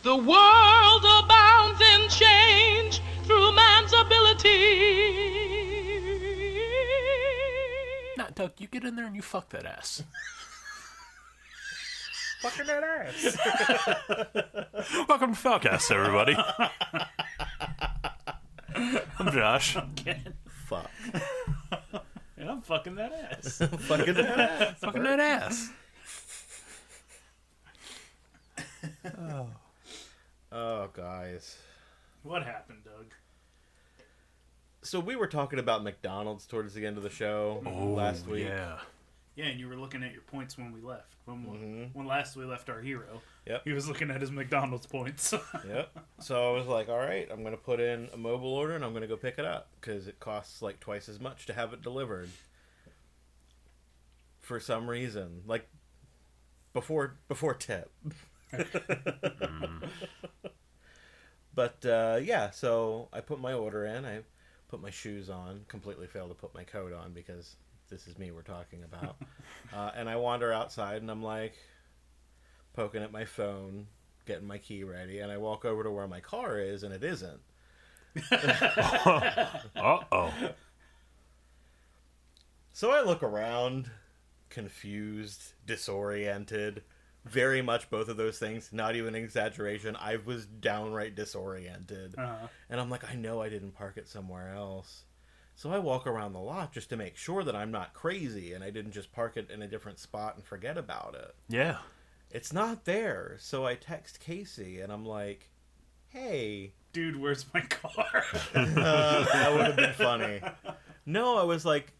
The world abounds in change through man's ability. Nah, Doug, you get in there and you fuck that ass. Fucking that ass. Welcome to Falcast, everybody. I'm Josh. Fuck. And I'm fucking that ass. Fucking that ass. Fucking that ass. Oh, guys. What happened, Doug? So we were talking about McDonald's towards the end of the show last week. Yeah. Yeah, and you were looking at your points when we left. When last we left our hero. Yep. He was looking at his McDonald's points. Yep. So I was like, all right, I'm going to put in a mobile order and I'm going to go pick it up because it costs like twice as much to have it delivered. For some reason. Like, before tip. But, yeah, so I put my order in. I put my shoes on. Completely failed to put my coat on because this is me we're talking about. And I wander outside and I'm like poking at my phone, getting my key ready, and I walk over to where my car is and it isn't. Uh-oh. So I look around, confused, disoriented. Very much both of those things. Not even an exaggeration. I was downright disoriented. Uh-huh. And I'm like, I know I didn't park it somewhere else. So I walk around the lot just to make sure that I'm not crazy and I didn't just park it in a different spot and forget about it. Yeah. It's not there. So I text Casey and I'm like, hey. Dude, where's my car? That would have been funny. No, I was like,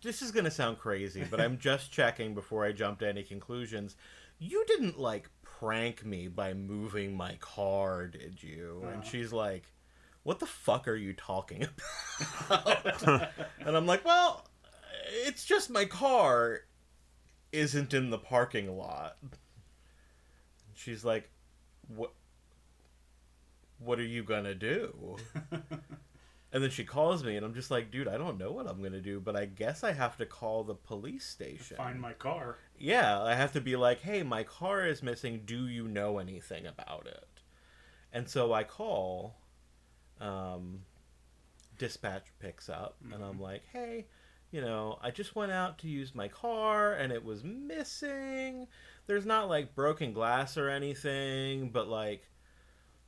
this is going to sound crazy, but I'm just checking before I jump to any conclusions. You didn't, like, prank me by moving my car, did you? And she's like, what the fuck are you talking about? And I'm like, well, it's just my car isn't in the parking lot. She's like, what are you going to do? And then she calls me, and I'm just like, dude, I don't know what I'm going to do, but I guess I have to call the police station. Find my car. Yeah, I have to be like, hey, my car is missing. Do you know anything about it? And so I call. Dispatch picks up, and I'm like, hey, I just went out to use my car, and it was missing. There's not, like, broken glass or anything, but, like,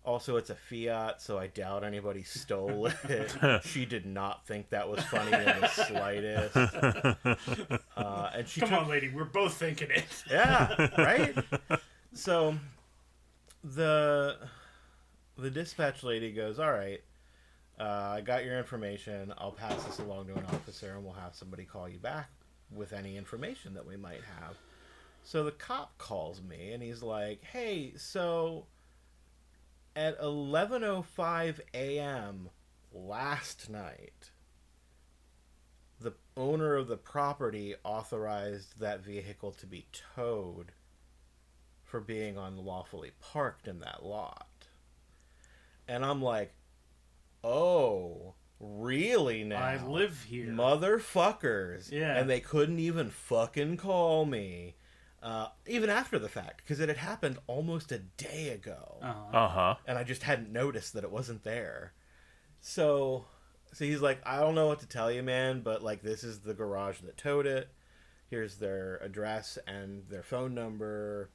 also, it's a Fiat, so I doubt anybody stole it. She did not think that was funny in the slightest. And she Come on, lady, we're both thinking it. Yeah, right? So, the dispatch lady goes, all right, I got your information. I'll pass this along to an officer, and we'll have somebody call you back with any information that we might have. So the cop calls me, and he's like, hey, so at 11:05 a.m. last night, the owner of the property authorized that vehicle to be towed for being unlawfully parked in that lot. And I'm like, oh, really now? I live here. Motherfuckers. Yeah. And they couldn't even fucking call me. Even after the fact, because it had happened almost a day ago. Uh-huh. And I just hadn't noticed that it wasn't there. So he's like, I don't know what to tell you, man, but, like, this is the garage that towed it. Here's their address and their phone number.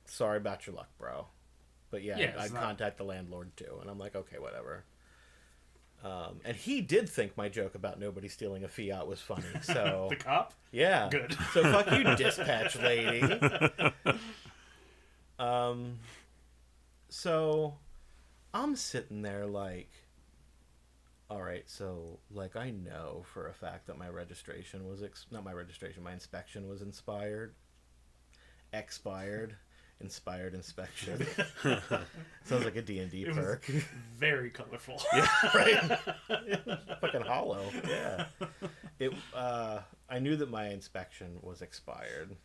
Sorry about your luck, bro. But, yeah, I'd contact the landlord, too. And I'm like, okay, whatever. And he did think my joke about nobody stealing a Fiat was funny, so... The cop? Yeah. Good. So fuck you, dispatch lady. So I'm sitting there like, all right, so, like, I know for a fact that my registration was... not my registration, my inspection was expired. Inspired inspection. Sounds like a D&D perk. Very colorful. Yeah, right? Fucking hollow. Yeah. I knew that my inspection was expired.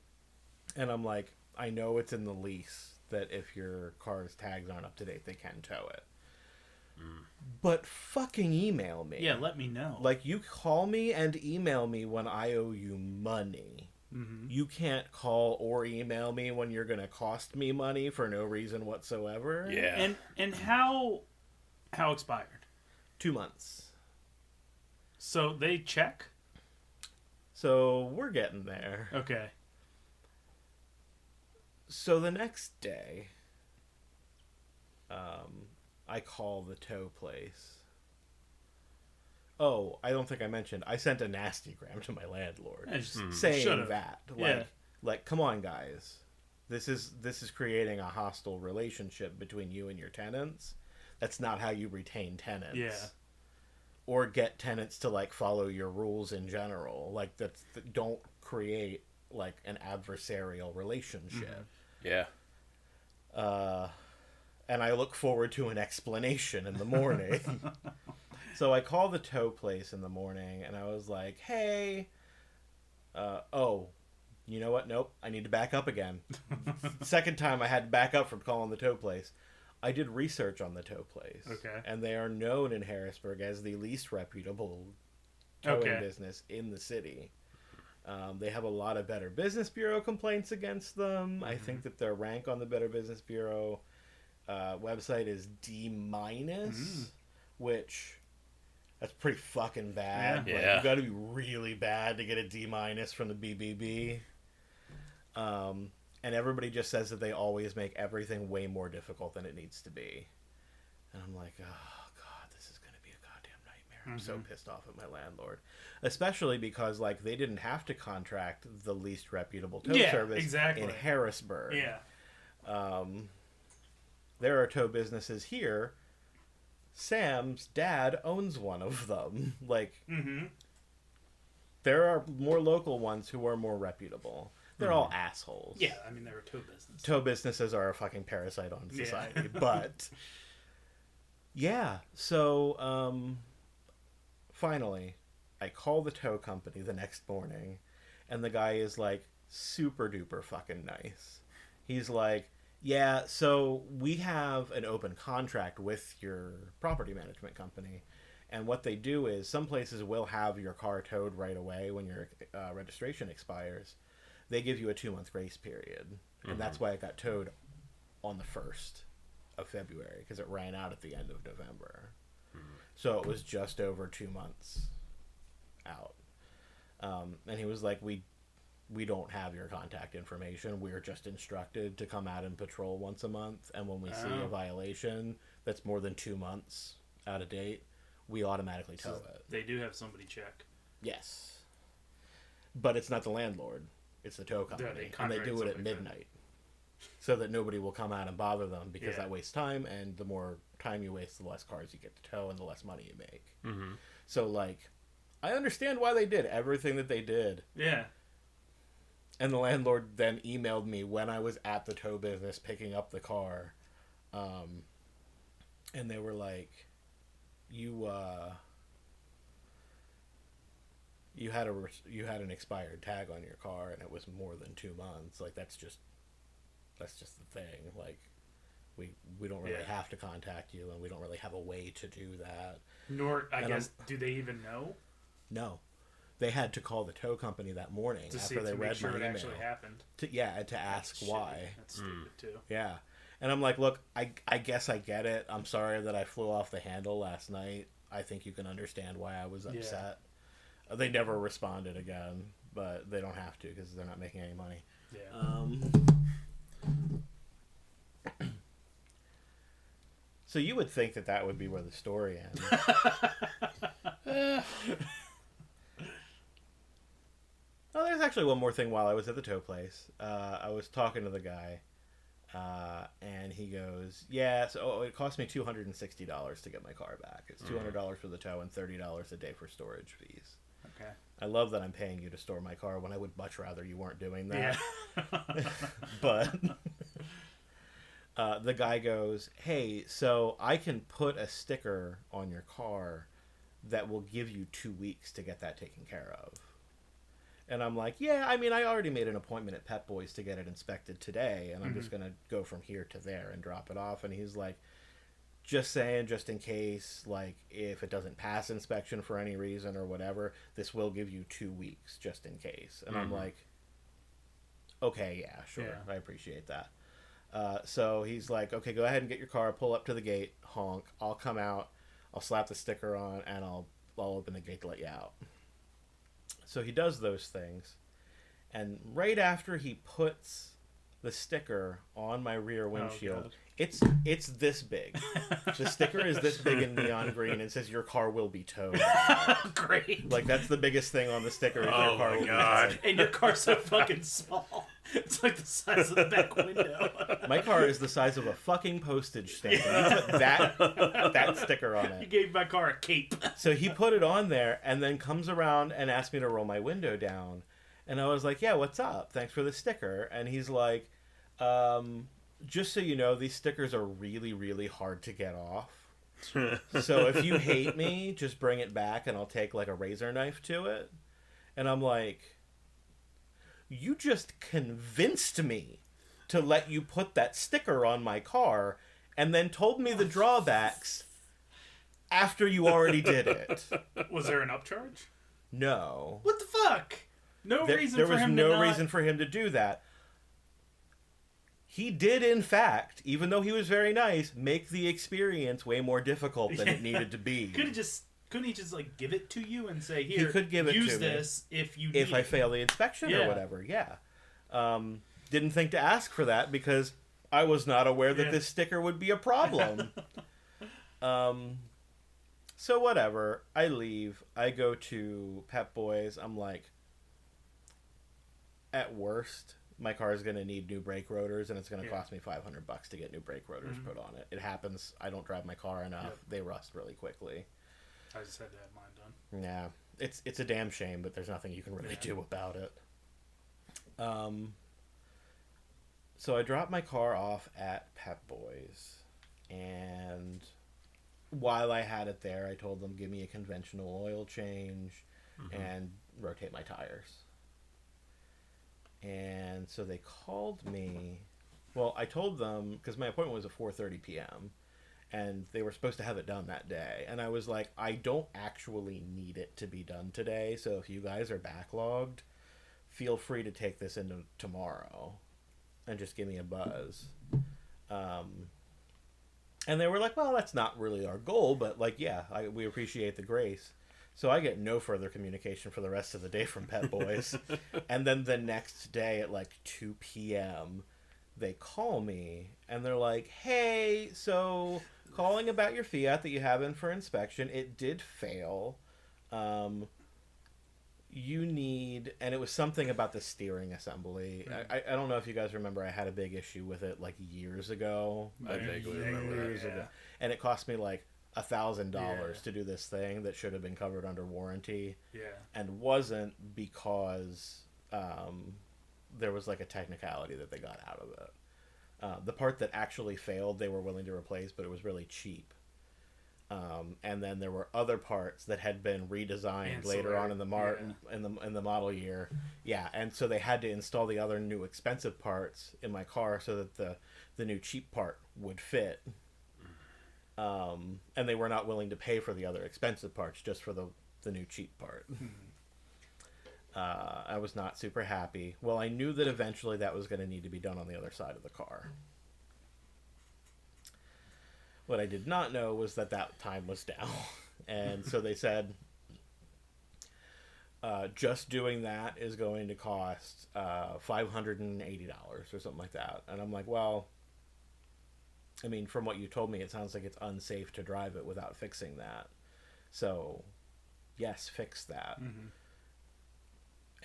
And I'm like, I know it's in the lease that if your car's tags aren't up to date, they can tow it. But fucking email me. Yeah, let me know. Like, you call me and email me when I owe you money. You can't call or email me when you're going to cost me money for no reason whatsoever. Yeah. And how expired? 2 months. So they check? So we're getting there. Okay. So the next day, I call the tow place. Oh, I don't think I mentioned. I sent a nastygram to my landlord saying should've. that, Yeah. like, come on, guys, this is creating a hostile relationship between you and your tenants. That's not how you retain tenants. Yeah. Or get tenants to like follow your rules in general. Like don't create like an adversarial relationship. Yeah. And I look forward to an explanation in the morning. So I call the tow place in the morning, and I was like, hey, you know what? Nope, I need to back up again. Second time I had to back up from calling the tow place. I did research on the tow place. Okay. And they are known in Harrisburg as the least reputable towing business in the city. They have a lot of Better Business Bureau complaints against them. I think that their rank on the Better Business Bureau website is D-, which that's pretty fucking bad. Yeah. Like, Yeah. you got to be really bad to get a D- from the BBB. And everybody just says that they always make everything way more difficult than it needs to be. And I'm like, oh, God, this is going to be a goddamn nightmare. I'm so pissed off at my landlord. Especially because, like, they didn't have to contract the least reputable tow service in Harrisburg. Yeah. There are tow businesses here. Sam's dad owns one of them. Like, there are more local ones who are more reputable. They're all assholes. Yeah, I mean, they're a tow business. Tow businesses are a fucking parasite on society. But, yeah. So, finally, I call the tow company the next morning, and the guy is, like, super duper fucking nice. He's like, yeah, so we have an open contract with your property management company. And what they do is some places will have your car towed right away when your registration expires. They give you a 2-month grace period. And that's why it got towed on the 1st of February, because it ran out at the end of November. So it was just over 2 months out. And he was like, we don't have your contact information. We're just instructed to come out and patrol once a month. And when we see a violation that's more than 2 months out of date, we automatically tow it. They do have somebody check. Yes. But it's not the landlord. It's the tow company. And they do it at midnight. So that nobody will come out and bother them, because that wastes time. And the more time you waste, the less cars you get to tow and the less money you make. So, like, I understand why they did everything that they did. Yeah. And the landlord then emailed me when I was at the tow business picking up the car. And they were like, you had an expired tag on your car and it was more than 2 months. Like, that's just the thing. Like, we don't really have to contact you, and we don't really have a way to do that. Nor, I guess, do they even know? No. They had to call the tow company that morning after they read my email. It actually happened. To ask why. That's stupid, too. Yeah. And I'm like, look, I guess I get it. I'm sorry that I flew off the handle last night. I think you can understand why I was upset. Yeah. They never responded again, but they don't have to because they're not making any money. Yeah. So you would think that would be where the story ends. Oh, there's actually one more thing while I was at the tow place. I was talking to the guy, and he goes, yeah, so it cost me $260 to get my car back. It's $200 for the tow and $30 a day for storage fees. Okay. I love that I'm paying you to store my car when I would much rather you weren't doing that. Yeah. But the guy goes, hey, so I can put a sticker on your car that will give you 2 weeks to get that taken care of. And I'm like, yeah, I mean, I already made an appointment at Pet Boys to get it inspected today, and I'm just going to go from here to there and drop it off. And he's like, just saying, just in case, like, if it doesn't pass inspection for any reason or whatever, this will give you 2 weeks, just in case. And I'm like, okay, yeah, sure, Yeah. I appreciate that. So he's like, okay, go ahead and get your car, pull up to the gate, honk. I'll come out, I'll slap the sticker on, and I'll open the gate to let you out. So he does those things, and right after he puts the sticker on my rear windshield, God. it's this big. The sticker is this big in neon green and says your car will be towed. Great. Like, that's the biggest thing on the sticker. Is your Oh car my will God. be towed. And your car's so fucking small. It's like the size of the back window. My car is the size of a fucking postage stamp. You put that sticker on You it. gave my car a cape. So he put it on there and then comes around and asked me to roll my window down. And I was like, yeah, what's up? Thanks for the sticker. And he's like, just so you know, these stickers are really, really hard to get off. So if you hate me, just bring it back and I'll take like a razor knife to it. And I'm like, you just convinced me to let you put that sticker on my car and then told me the drawbacks after you already did it. Was there an upcharge? No. What the fuck? No reason There for was him no to not... reason for him to do that. He did, in fact, even though he was very nice, make the experience way more difficult than it needed to be. Couldn't he just like give it to you and say, here, He could give it use to me this if you need if I it. fail the inspection or Yeah. whatever, yeah. Didn't think to ask for that because I was not aware that Yeah. this sticker would be a problem. So whatever, I leave. I go to Pep Boys. I'm like, at worst, my car is going to need new brake rotors, and it's going to Yeah. cost me $500 to get new brake rotors put on it. It happens. I don't drive my car enough. Yep. They rust really quickly. I just had to have mine done. Yeah, it's a damn shame, but there's nothing you can really do about it. So I dropped my car off at Pep Boys, and while I had it there, I told them, give me a conventional oil change and rotate my tires. And so they called me. Well, I told them, because my appointment was at 4:30 p.m., and they were supposed to have it done that day. And I was like, I don't actually need it to be done today, so if you guys are backlogged, feel free to take this into tomorrow and just give me a buzz. And they were like, well, that's not really our goal, but like, yeah, we appreciate the grace. So I get no further communication for the rest of the day from Pet Boys. And then the next day at like 2 p.m., they call me and they're like, hey, so calling about your Fiat that you have in for inspection, it did fail. You need, and it was something about the steering assembly. I don't know if you guys remember, I had a big issue with it like years ago. I vaguely remember that. Years Yeah. ago. And it cost me like $1,000 Yeah. to do this thing that should have been covered under warranty Yeah. and wasn't, because there was like a technicality that they got out of it. The part that actually failed, they were willing to replace, but it was really cheap. And then there were other parts that had been redesigned later on in the in the model year. Yeah, and so they had to install the other new expensive parts in my car so that the new cheap part would fit. And they were not willing to pay for the other expensive parts, just for the new cheap part. I was not super happy. Well, I knew that eventually that was going to need to be done on the other side of the car. What I did not know was that time was now. And so they said, just doing that is going to cost $580 or something like that. And I'm like, well, I mean, from what you told me, it sounds like it's unsafe to drive it without fixing that. So, yes, fix that.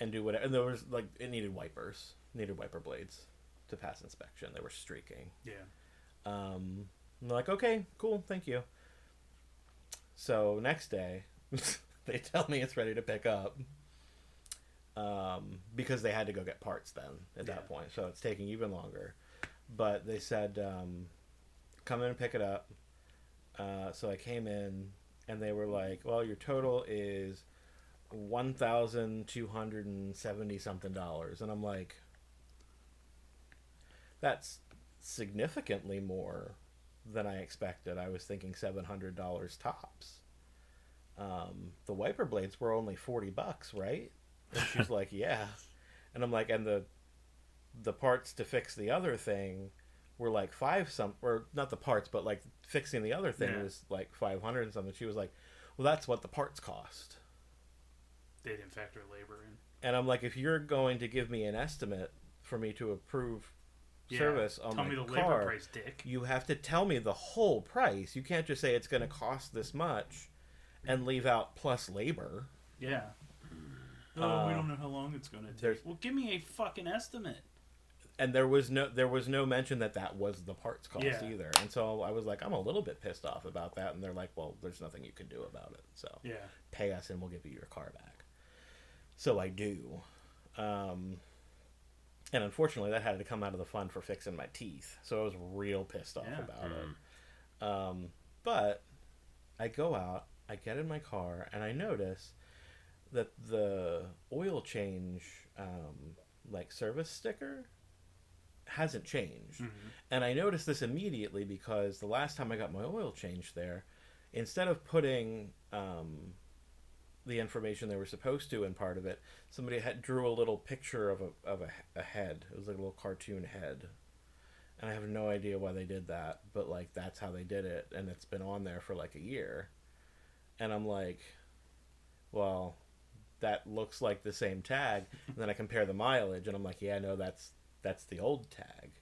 And do whatever. And there was, like, it needed wipers. Needed wiper blades to pass inspection. They were streaking. Yeah. I'm like, okay, cool, thank you. So, next day, they tell me it's ready to pick up. Because they had to go get parts then, at that point. So, it's taking even longer. But they said, come in and pick it up. So, I came in, and they were like, well, your total is $1,270 something. And I'm like, that's significantly more than I expected. I was thinking $700 tops. The wiper blades were only $40, right? And she's like, yeah. And I'm like, and the the parts to fix the other thing were like or not the parts, but like fixing the other thing was like 500 and something. She was like, well, that's what the parts cost. They didn't factor labor in. And I'm like, if you're going to give me an estimate for me to approve service on my car, tell me the labor price, dick. You have to tell me the whole price. You can't just say it's going to cost this much and leave out plus labor. Yeah. Oh, we don't know how long it's going to take. Well, give me a fucking estimate. And there was no mention that was the parts cost either. And so I was like, I'm a little bit pissed off about that. And they're like, well, there's nothing you can do about it. So pay us and we'll give you your car back. So I do. And unfortunately, that had to come out of the fund for fixing my teeth. So I was real pissed off about it. But I go out, I get in my car, and I notice that the oil change, like service sticker, hasn't changed. And I noticed this immediately because the last time I got my oil changed there, instead of putting the information they were supposed to in part of it, somebody drew a little picture of a head. It was like a little cartoon head. And I have no idea why they did that, but like that's how they did it, and it's been on there for like a year. And I'm like, well, that looks like the same tag. And then I compare the mileage, and I'm like, yeah, no, that's the old tag.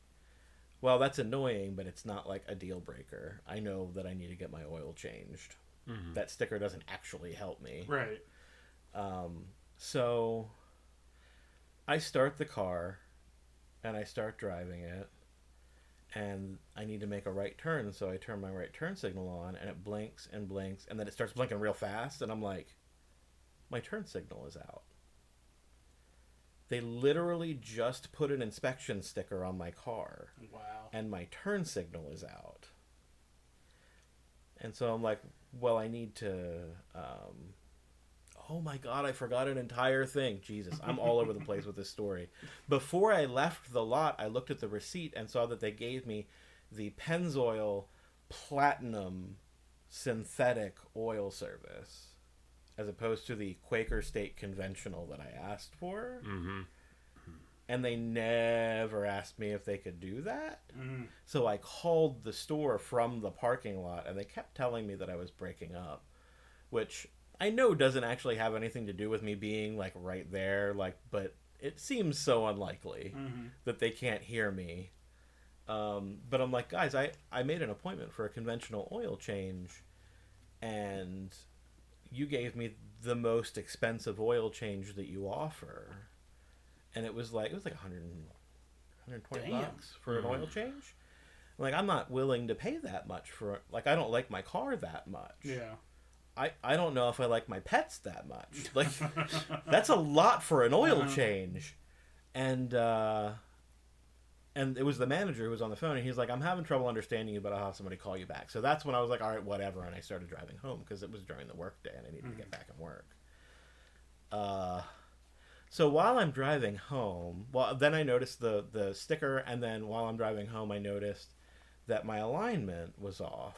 Well, that's annoying, but it's not like a deal breaker. I know that I need to get my oil changed. That sticker doesn't actually help me. Right. So I start the car, and I start driving it, and I need to make a right turn, so I turn my right turn signal on, and it blinks and blinks, and then it starts blinking real fast, and I'm like, my turn signal is out. They literally just put an inspection sticker on my car. Wow. And my turn signal is out. And so I'm like, well, I need to... oh my god, I forgot an entire thing. Jesus, I'm all over the place with this story. Before I left the lot, I looked at the receipt and saw that they gave me the Pennzoil Platinum synthetic oil service, as opposed to the Quaker State conventional that I asked for. And they never asked me if they could do that. So I called the store from the parking lot, and they kept telling me that I was breaking up, which I know doesn't actually have anything to do with me being like right there, like, but it seems so unlikely that they can't hear me. But I'm like, guys, I made an appointment for a conventional oil change, and you gave me the most expensive oil change that you offer. And it was like 120 bucks for an oil change. Like, I'm not willing to pay that much for, like, I don't like my car that much. Yeah. I don't know if I like my pets that much. Like, that's a lot for an oil change. And it was the manager who was on the phone, and he's like, I'm having trouble understanding you, but I'll have somebody call you back. So that's when I was like, all right, whatever, and I started driving home, because it was during the work day, and I needed to get back and work. So while I'm driving home, well, then I noticed the sticker, and then while I'm driving home, I noticed that my alignment was off.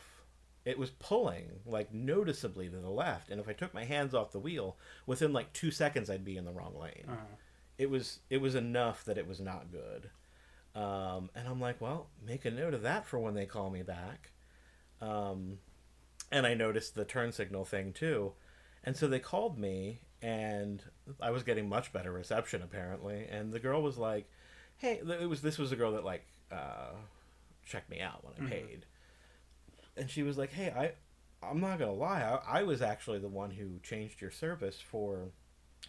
It was pulling, like, noticeably to the left, and if I took my hands off the wheel, within, like, 2 seconds, I'd be in the wrong lane. It was enough that it was not good. And I'm like, well, make a note of that for when they call me back. And I noticed the turn signal thing, too. And so they called me, and I was getting much better reception, apparently. And the girl was like, hey, this was a girl that, like, checked me out when I paid. And she was like, hey, I'm not going to lie. I was actually the one who changed your service for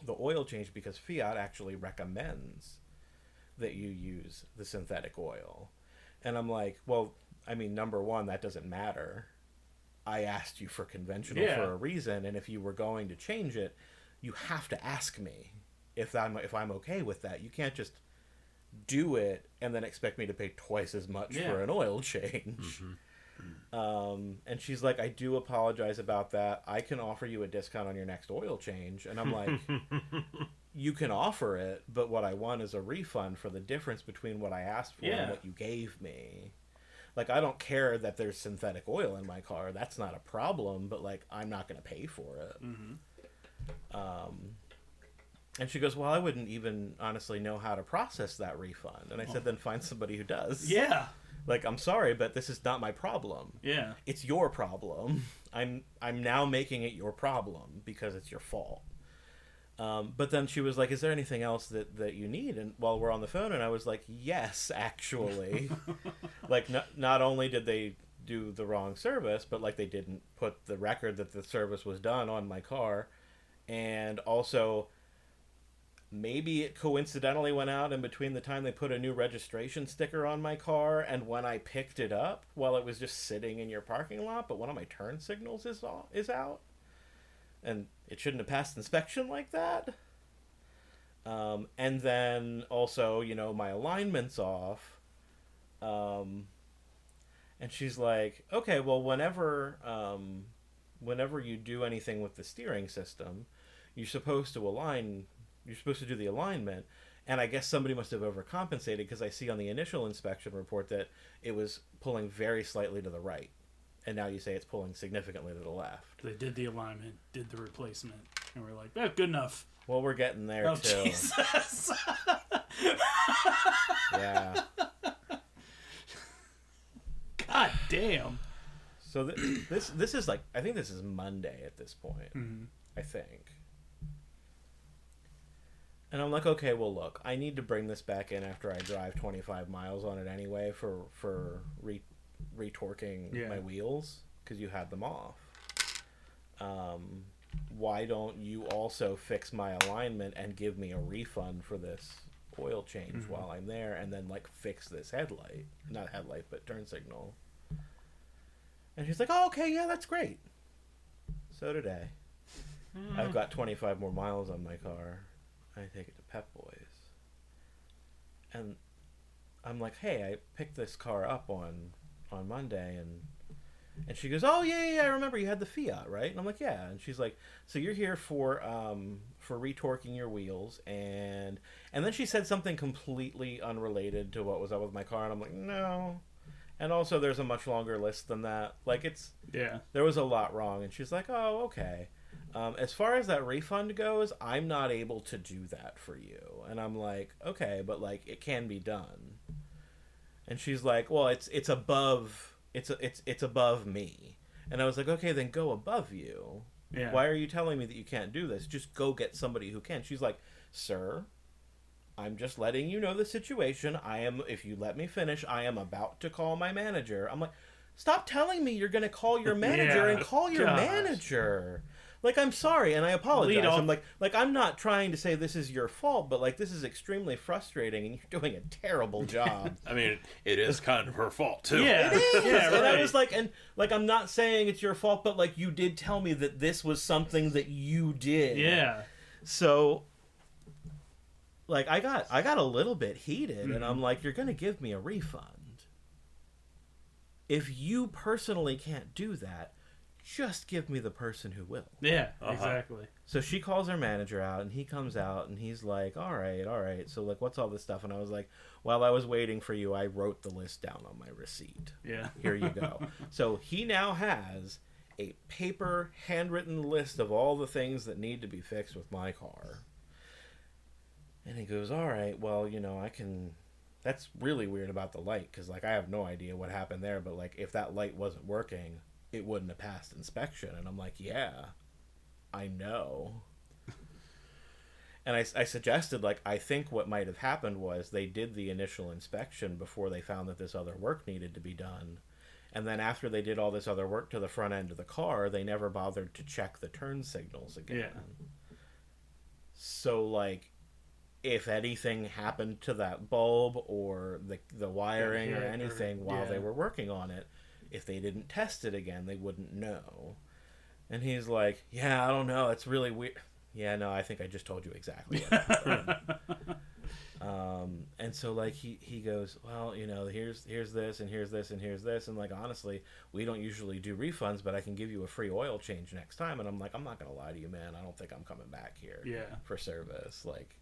the oil change, because Fiat actually recommends that you use the synthetic oil. And I'm like, well, I mean, number one, that doesn't matter. I asked you for conventional for a reason, and if you were going to change it, you have to ask me if I'm okay with that. You can't just do it and then expect me to pay twice as much for an oil change. And she's like, I do apologize about that. I can offer you a discount on your next oil change. And I'm like, you can offer it, but what I want is a refund for the difference between what I asked for and what you gave me. Like, I don't care that there's synthetic oil in my car. That's not a problem, but, like, I'm not going to pay for it. And she goes, well, I wouldn't even honestly know how to process that refund. And I said, then find somebody who does. Yeah. Like, I'm sorry, but this is not my problem. Yeah. It's your problem. I'm now making it your problem because it's your fault. But then she was like, is there anything else that you need? And while we're on the phone, and I was like, yes, actually. Like, not only did they do the wrong service, but like they didn't put the record that the service was done on my car. And also, maybe it coincidentally went out in between the time they put a new registration sticker on my car and when I picked it up while it was just sitting in your parking lot, but one of my turn signals is out. And it shouldn't have passed inspection like that. And then also, my alignment's off. And she's like, okay, well, whenever you do anything with the steering system, you're supposed to do the alignment. And I guess somebody must have overcompensated because I see on the initial inspection report that it was pulling very slightly to the right. And now you say it's pulling significantly to the left. They did the alignment, did the replacement, and we're like, "That's good enough." Well, we're getting there, Oh, too. Jesus. Yeah. God damn. So this is like, I think this is Monday at this point. Mm-hmm. I think. And I'm like, okay, well, look, I need to bring this back in after I drive 25 miles on it anyway for retorquing my wheels because you had them off. Why don't you also fix my alignment and give me a refund for this oil change while I'm there, and then like fix this not headlight, but turn signal? And she's like, oh, okay, yeah, that's great. So today, I've got 25 more miles on my car. I take it to Pep Boys. And I'm like, hey, I picked this car up on Monday, and she goes, oh, yeah, I remember you had the Fiat, right? And I'm like, yeah. And she's like, so you're here for retorquing your wheels, and then she said something completely unrelated to what was up with my car, and I'm like, no. And also, there's a much longer list than that. Like, there was a lot wrong, and she's like, oh, okay. As far as that refund goes, I'm not able to do that for you. And I'm like, okay, but like it can be done. And she's like, well, it's above me. And I was like, okay, then go above you. Yeah. Why are you telling me that you can't do this? Just go get somebody who can. She's like, sir, I'm just letting you know the situation. If you let me finish, I am about to call my manager. I'm like, stop telling me you're going to call your manager and call your manager. Like, I'm sorry, and I apologize. I'm like, I'm not trying to say this is your fault, but, like, this is extremely frustrating, and you're doing a terrible job. I mean, it is kind of her fault, too. Yeah. It is! Yeah, right. And I was like, I'm not saying it's your fault, but, like, you did tell me that this was something that you did. Yeah. So, like, I got a little bit heated, and I'm like, you're going to give me a refund. If you personally can't do that, just give me the person who will. Yeah, exactly. So she calls her manager out, and he comes out, and he's like, all right. So, like, what's all this stuff? And I was like, while I was waiting for you, I wrote the list down on my receipt. Yeah. Here you go. So he now has a paper, handwritten list of all the things that need to be fixed with my car. And he goes, all right, well, I can... That's really weird about the light, because, like, I have no idea what happened there, but, like, if that light wasn't working, it wouldn't have passed inspection. And I'm like, yeah, I know. And I suggested, like, I think what might have happened was they did the initial inspection before they found that this other work needed to be done. And then after they did all this other work to the front end of the car, they never bothered to check the turn signals again. Yeah. So, like, if anything happened to that bulb or the wiring or anything while they were working on it, if they didn't test it again, they wouldn't know. And he's like, yeah, I don't know. It's really weird. Yeah, no, I think I just told you exactly what happened. And so, like, he goes, well, here's this, and here's this, and here's this. And, like, honestly, we don't usually do refunds, but I can give you a free oil change next time. And I'm like, I'm not going to lie to you, man. I don't think I'm coming back here for service. Like,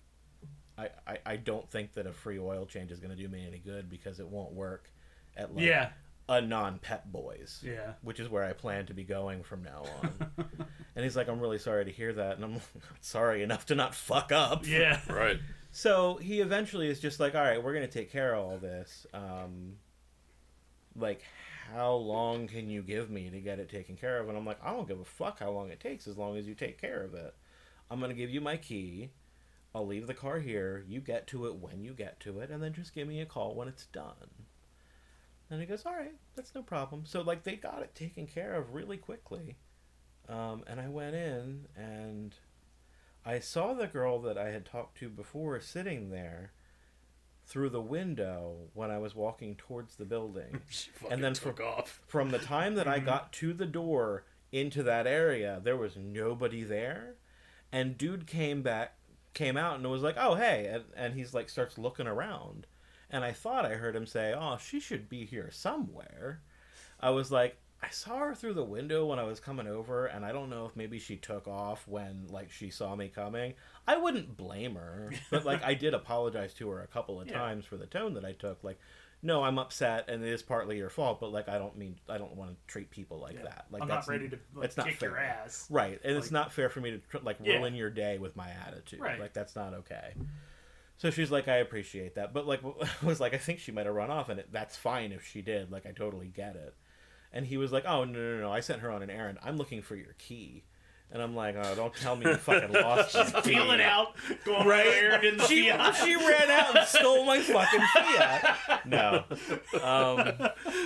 I don't think that a free oil change is going to do me any good because it won't work at, like, a non-Pep Boys. Yeah. Which is where I plan to be going from now on. And he's like, I'm really sorry to hear that. And I'm like, sorry enough to not fuck up. Yeah. Right. So he eventually is just like, all right, we're going to take care of all this. Like, how long can you give me to get it taken care of? And I'm like, I don't give a fuck how long it takes as long as you take care of it. I'm going to give you my key. I'll leave the car here. You get to it when you get to it. And then just give me a call when it's done. And he goes, all right, that's no problem. So, like, they got it taken care of really quickly. And I went in, and I saw the girl that I had talked to before sitting there through the window when I was walking towards the building. She fucking And then took off. From the time that I got to the door into that area, there was nobody there. And dude came out and was like, oh, hey. And he's like, starts looking around. And I thought I heard him say, oh, she should be here somewhere. I was like, I saw her through the window when I was coming over, and I don't know if maybe she took off when, like, she saw me coming. I wouldn't blame her. But, like, I did apologize to her a couple of times for the tone that I took. Like, no, I'm upset, and it is partly your fault, but, like, I don't want to treat people like that. Like, I'm not ready to, like, it's not kick fair. your ass. Right, and Like, it's not fair for me to, like, ruin your day with my attitude. Right. Like, that's not okay. So she's like, I appreciate that. But, like, I was like, I think she might have run off, and that's fine if she did. Like, I totally get it. And he was like, oh, no, I sent her on an errand. I'm looking for your key. And I'm like, oh, don't tell me you fucking lost my key. Peeling out, going right errand in the Fiat. She ran out and stole my fucking Fiat. No.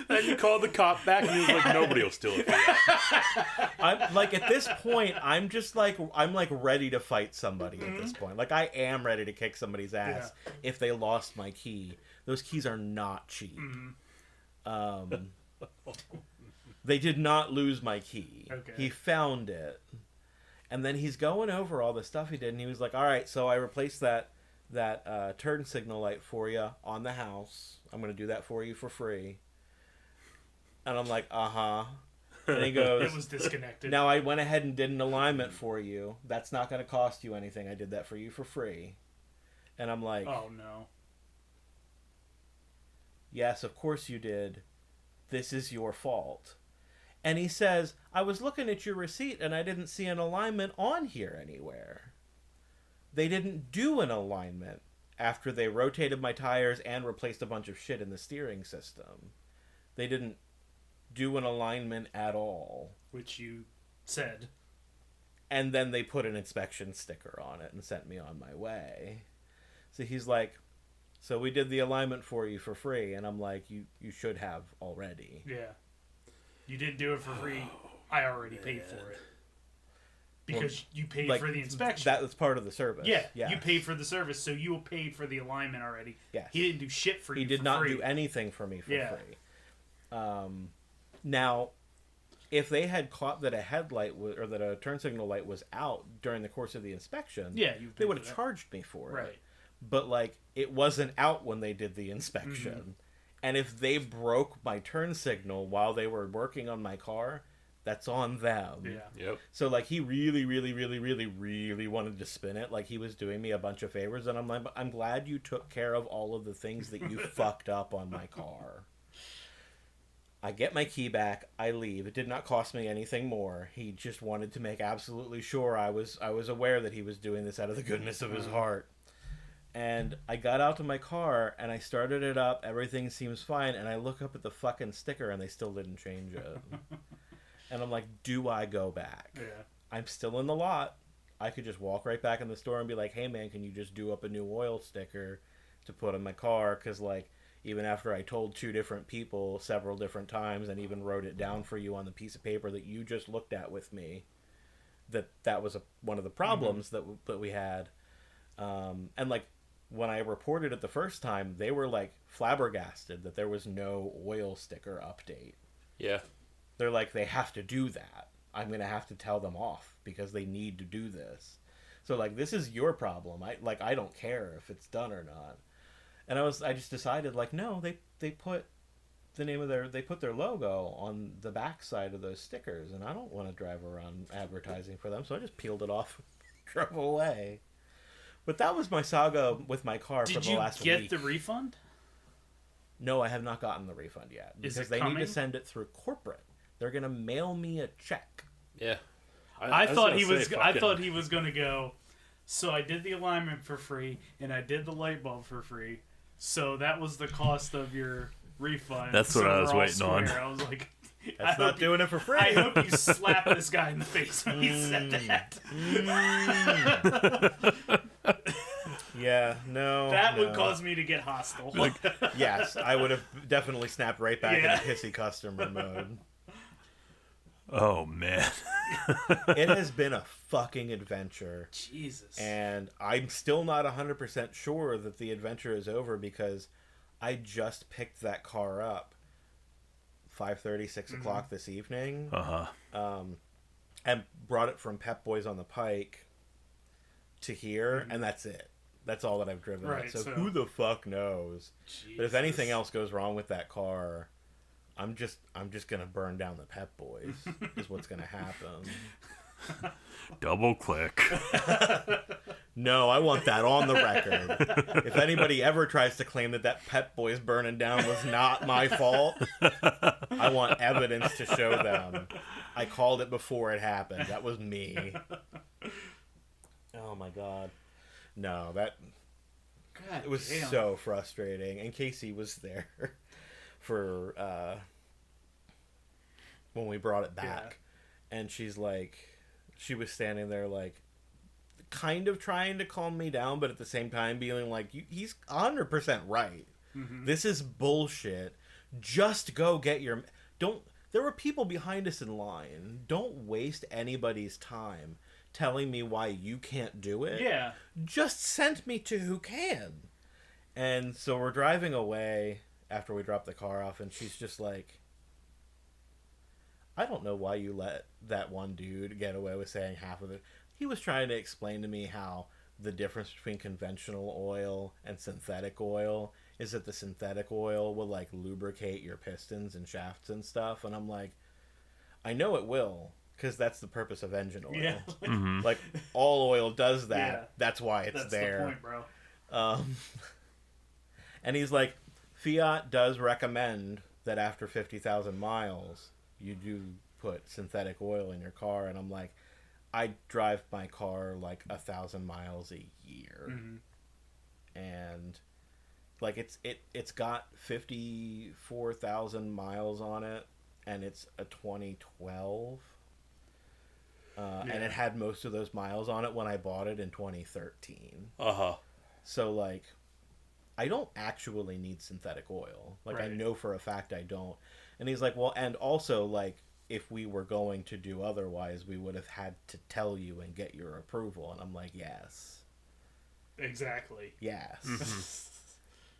Then you called the cop back, and he was like, nobody will steal a Fiat. I'm like, at this point, I'm just like, I'm like ready to fight somebody at this point. Like, I am ready to kick somebody's ass if they lost my key. Those keys are not cheap. They did not lose my key. Okay. He found it. And then he's going over all the stuff he did, and he was like, all right, so I replaced that turn signal light for you on the house. I'm going to do that for you for free. And I'm like, uh-huh. And he goes, It was disconnected. now I went ahead and did an alignment for you. That's not going to cost you anything. I did that for you for free. And I'm like, Oh, no. yes, of course you did. This is your fault. And he says, I was looking at your receipt and I didn't see an alignment on here anywhere. They didn't do an alignment after they rotated my tires and replaced a bunch of shit in the steering system. They didn't do an alignment at all. Which you said. And then they put an inspection sticker on it and sent me on my way. So he's like, so we did the alignment for you for free. And I'm like, you should have already. Yeah. You didn't do it for free. I already paid for it. Because you paid Like, for the inspection. That was part of the service. Yeah, you paid for the service, so you paid for the alignment already. Yes. He didn't do shit for you. He did for not free. do anything for me for free. Now, if they had caught that a headlight or that a turn signal light was out during the course of the inspection, they would have charged me for it. Right. But like, it wasn't out when they did the inspection. Mm-hmm. And if they broke my turn signal while they were working on my car, that's on them. Yeah. Yep. So like, he really, really, really, really, really wanted to spin it. Like, he was doing me a bunch of favors, and I'm like, I'm glad you took care of all of the things that you fucked up on my car. I get my key back. I leave. It did not cost me anything more. He just wanted to make absolutely sure I was aware that he was doing this out of the goodness of his heart. And I got out to my car, and I started it up. Everything seems fine. And I look up at the fucking sticker, and they still didn't change it. And I'm like, do I go back? Yeah. I'm still in the lot. I could just walk right back in the store and be like, hey, man, can you just do up a new oil sticker to put on my car? Because, like, even after I told 2 different people several different times and even wrote it down for you on the piece of paper that you just looked at with me, that was one of the problems that we had. And, like, when I reported it the first time, they were, like, flabbergasted that there was no oil sticker update. Yeah. They're like, they have to do that. I'm going to have to tell them off because they need to do this. So, like, this is your problem. I don't care if it's done or not. And I just decided, like, no, they put the name of they put their logo on the back side of those stickers, and I don't want to drive around advertising for them, so I just peeled it off and drove away. But that was my saga with my car for the last week. Did you get the refund? No, I have not gotten the refund yet. Is Because it they need coming? to send it through corporate. They're going to mail me a check. Yeah. I was thought gonna he say, was. I fucking- thought he was gonna go. So I did the alignment for free, and I did the light bulb for free. So that was the cost of your refund. That's what So I was we're all waiting on. square. I was like, That's not doing it for free. I hope you slap this guy in the face when he said that. Yeah, no. That would no. cause me to get hostile. Yes, I would have definitely snapped right back Yeah. into pissy customer mode. Oh, man. It has been a fucking adventure. Jesus. And I'm still not 100% sure that the adventure is over because I just picked that car up 5:30, 6 o'clock this evening. Uh-huh. And brought it from Pep Boys on the Pike to here, and that's it. That's all that I've driven. Right, it. So so- who the fuck knows? But if Jesus. anything else goes wrong with that car, I'm just gonna burn down the Pep Boys. Is what's gonna happen. Double click. No, I want that on the record. If anybody ever tries to claim that Pep Boys burning down was not my fault, I want evidence to show them. I called it before it happened. That was me. Oh my god. No, that God it was damn. so frustrating. And Casey was there for when we brought it back. And she's like, she was standing there like kind of trying to calm me down, but at the same time being like, he's 100% right. Mm-hmm. This is bullshit. Just go get your... There were people behind us in line. Don't waste anybody's time telling me why you can't do it. Yeah. Just send me to who can. And so we're driving away after we drop the car off, and she's just like, I don't know why you let that one dude get away with saying half of it. He was trying to explain to me how the difference between conventional oil and synthetic oil is that the synthetic oil will like lubricate your pistons and shafts and stuff. And I'm like, I know it will, because that's the purpose of engine oil. Yeah. Like all oil does that. Yeah. That's why it's That's there. the point, bro. And he's like, Fiat does recommend that after 50,000 miles, you do put synthetic oil in your car. And I'm like, I drive my car like 1,000 miles a year. Mm-hmm. And like it's got 54,000 miles on it, and it's a 2012. And it had most of those miles on it when I bought it in 2013. Uh-huh. So, like, I don't actually need synthetic oil. Like, I Right. know for a fact I don't. And he's like, well, and also, like, if we were going to do otherwise, we would have had to tell you and get your approval. And I'm like, yes. Exactly. Yes.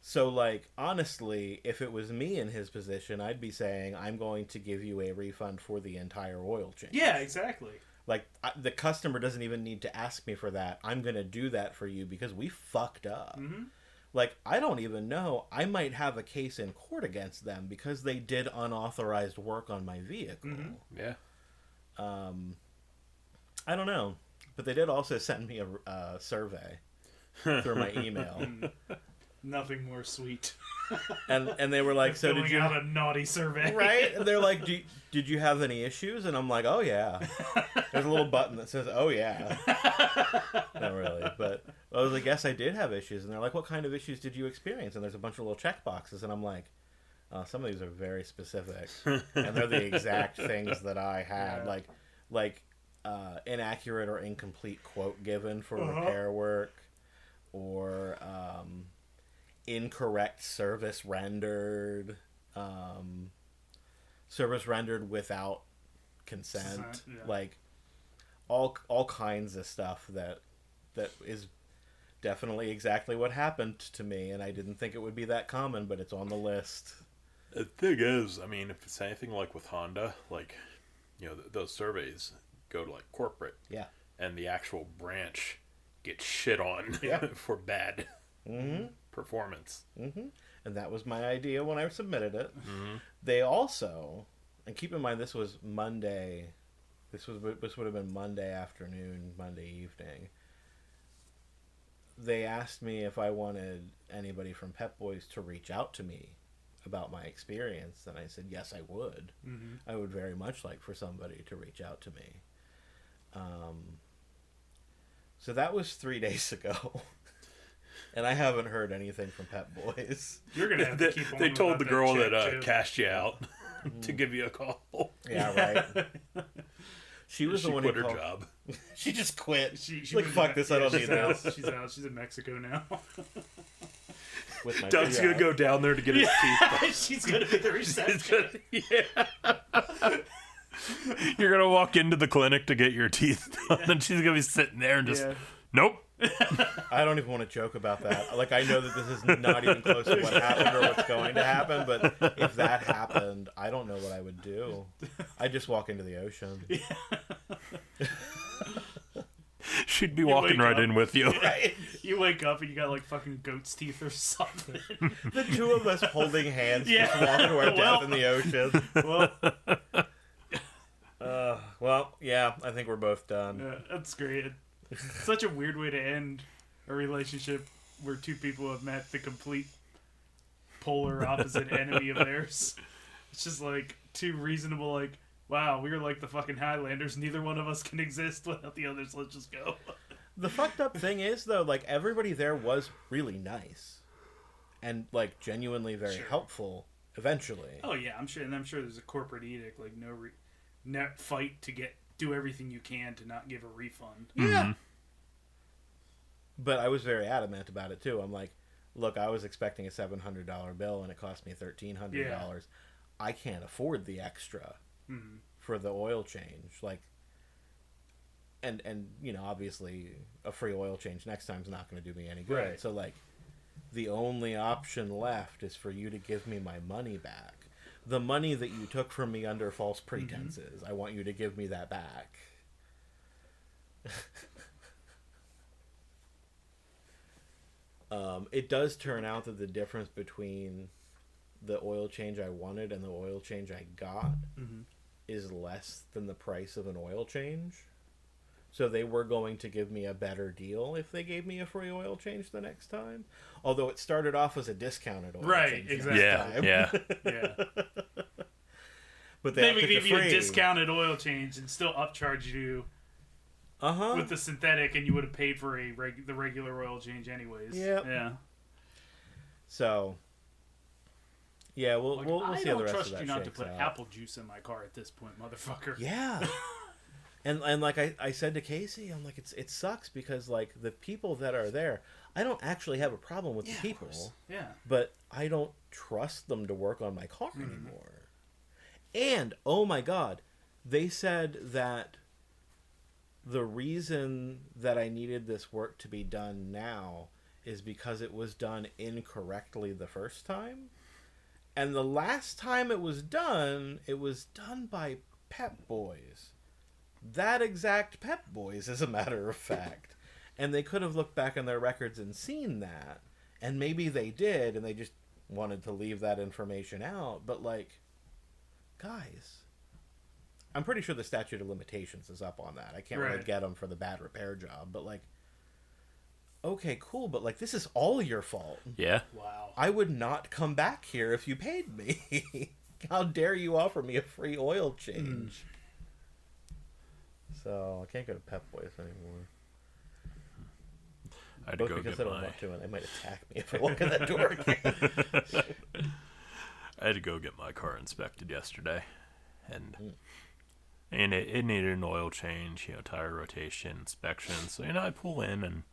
So, like, honestly, if it was me in his position, I'd be saying, I'm going to give you a refund for the entire oil change. Yeah, exactly. Like, the customer doesn't even need to ask me for that. I'm going to do that for you because we fucked up. Mm-hmm. Like, I don't even know. I might have a case in court against them because they did unauthorized work on my vehicle. Mm-hmm. Yeah. I don't know. But they did also send me a survey through my email. Nothing more sweet. And they were like, so Filling did you... out a naughty survey. Right? And they're like, did you have any issues? And I'm like, oh, yeah. There's a little button that says, oh, yeah. Not really. But I was like, yes, I did have issues. And they're like, what kind of issues did you experience? And there's a bunch of little check boxes. And I'm like, oh, some of these are very specific. And they're the exact things that I had. Yeah. Like inaccurate or incomplete quote given for repair work. Or incorrect service rendered. Service rendered without consent. Yeah. Like all kinds of stuff that is definitely exactly what happened to me, and I didn't think it would be that common, but it's on the list. The thing is, I mean, if it's anything like with Honda, like, you know, those surveys go to, like, corporate. Yeah. And the actual branch gets shit on Yeah. for bad performance. And that was my idea when I submitted it. They also, and keep in mind this was Monday, this would have been Monday afternoon, Monday evening. They asked me if I wanted anybody from Pep Boys to reach out to me about my experience, and I said, yes, I would. Mm-hmm. I would very much like for somebody to reach out to me. So that was 3 days ago. And I haven't heard anything from Pep Boys. You're gonna have to keep on. They told about the girl check, that too. cashed you out to give you a call. Yeah, right. She was She the one quit who her called. job. She just quit. She like, went fuck to- this, I don't she's need out. this. She's out. She's in Mexico now. With my Doug's Fiat. gonna go down there to get his teeth. She's gonna be the reception. Yeah. You're gonna walk into the clinic to get your teeth done, and she's gonna be sitting there and just, Yeah. nope. I don't even want to joke about that. Like, I know that this is not even close to what happened or what's going to happen, but if that happened, I don't know what I would do. I'd just walk into the ocean. She'd be walking wake right up. in with you. Right? You wake up and you got like fucking goat's teeth or something. The two of us holding hands, Yeah. just walking to our Well. death in the ocean. Well, yeah, I think we're both done. Yeah, that's great. It's such a weird way to end a relationship where two people have met the complete polar opposite enemy of theirs. It's just like two reasonable, like, wow, we were like the fucking Highlanders. Neither one of us can exist without the others. Let's just go. The fucked up thing is, though, like, everybody there was really nice. And, like, genuinely very Sure. helpful eventually. Oh yeah, I'm sure, and I'm sure there's a corporate edict, like no fight to do everything you can to not give a refund. Yeah. But I was very adamant about it, too. I'm like, look, I was expecting a $700 bill, and it cost me $1,300. Yeah. I can't afford the extra Mm-hmm. for the oil change. Like, and you know, obviously, a free oil change next time's not going to do me any good. Right. So, like, the only option left is for you to give me my money back. The money that you took from me under false pretenses. I want you to give me that back. It does turn out that the difference between the oil change I wanted and the oil change I got Mm-hmm. is less than the price of an oil change. So they were going to give me a better deal if they gave me a free oil change the next time. Although it started off as a discounted oil Right, change. exactly. next time. Yeah. Yeah. But They upped would it to give you a free. discounted oil change and still upcharge you Uh-huh. with the synthetic, and you would have paid for the regular oil change anyways. Yep. Yeah. So, yeah, we'll Like, we'll I see how the don't rest trust of that you not to shakes put out. apple juice in my car at this point, motherfucker. Yeah. And like I said to Casey, I'm like, it sucks because, like, the people that are there, I don't actually have a problem with Yeah, the of people, course. Yeah. but I don't trust them to work on my car Mm-hmm. anymore. And, oh my God, they said that the reason that I needed this work to be done now is because it was done incorrectly the first time. And the last time it was done by Pep Boys. That exact Pep Boys, as a matter of fact. And they could have looked back on their records and seen that. And maybe they did, and they just wanted to leave that information out. But, like, guys, I'm pretty sure the statute of limitations is up on that. I can't really Right. get them for the bad repair job. But, like, okay, cool. But, like, this is all your fault. Yeah. Wow. I would not come back here if you paid me. How dare you offer me a free oil change? So I can't go to Pep Boys anymore. I had to Both go because get I don't my. want to, and they might attack me if I walk in that door again. I had to go get my car inspected yesterday, and it needed an oil change, tire rotation, inspection. So I pull in and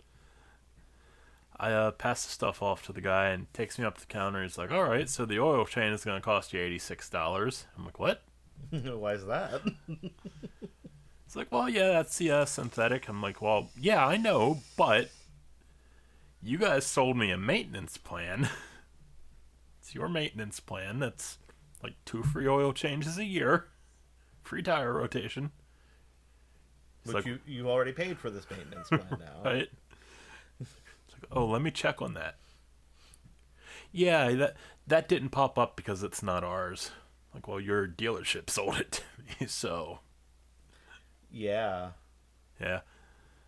I pass the stuff off to the guy, and takes me up to the counter. He's like, "All right, so the oil change is going to cost you $86." I'm like, "What?" Why is that? It's like, "Well, yeah, that's the synthetic." I'm like, "Well, yeah, I know, but you guys sold me a maintenance plan." It's your maintenance plan. That's like 2 free oil changes a year, free tire rotation. It's Which like, you already paid for this maintenance plan now. right? It's like, oh, let me check on that. Yeah, that didn't pop up because it's not ours. Like, well, your dealership sold it to me, so Yeah. yeah.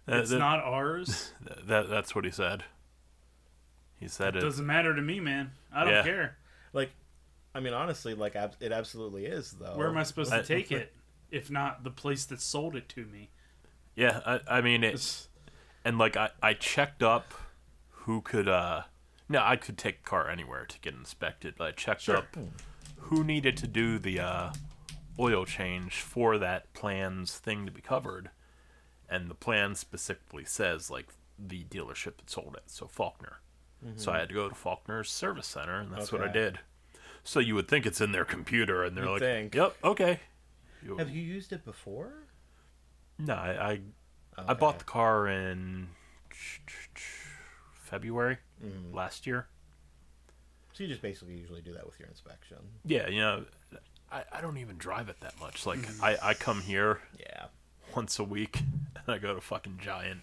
It's not ours. That's what he said. He said it. Doesn't matter to me, man. I don't Yeah. care. Like, I mean, honestly, like, it absolutely is, though. Where am I supposed to take it, if not the place that sold it to me? Yeah, I mean, and, like, I checked up who could, no, I could take the car anywhere to get inspected, but I checked up who needed to do the oil change for that plan's thing to be covered, and the plan specifically says, like, the dealership that sold it, so Faulkner. So I had to go to Faulkner's service center, and that's what I did. So you would think it's in their computer, and they're You'd like, think. "Yep, okay." Have you used it before? No, I bought the car in February last year. So you just basically usually do that with your inspection. Yeah, you know, I don't even drive it that much. Like, I come here once a week, and I go to fucking Giant.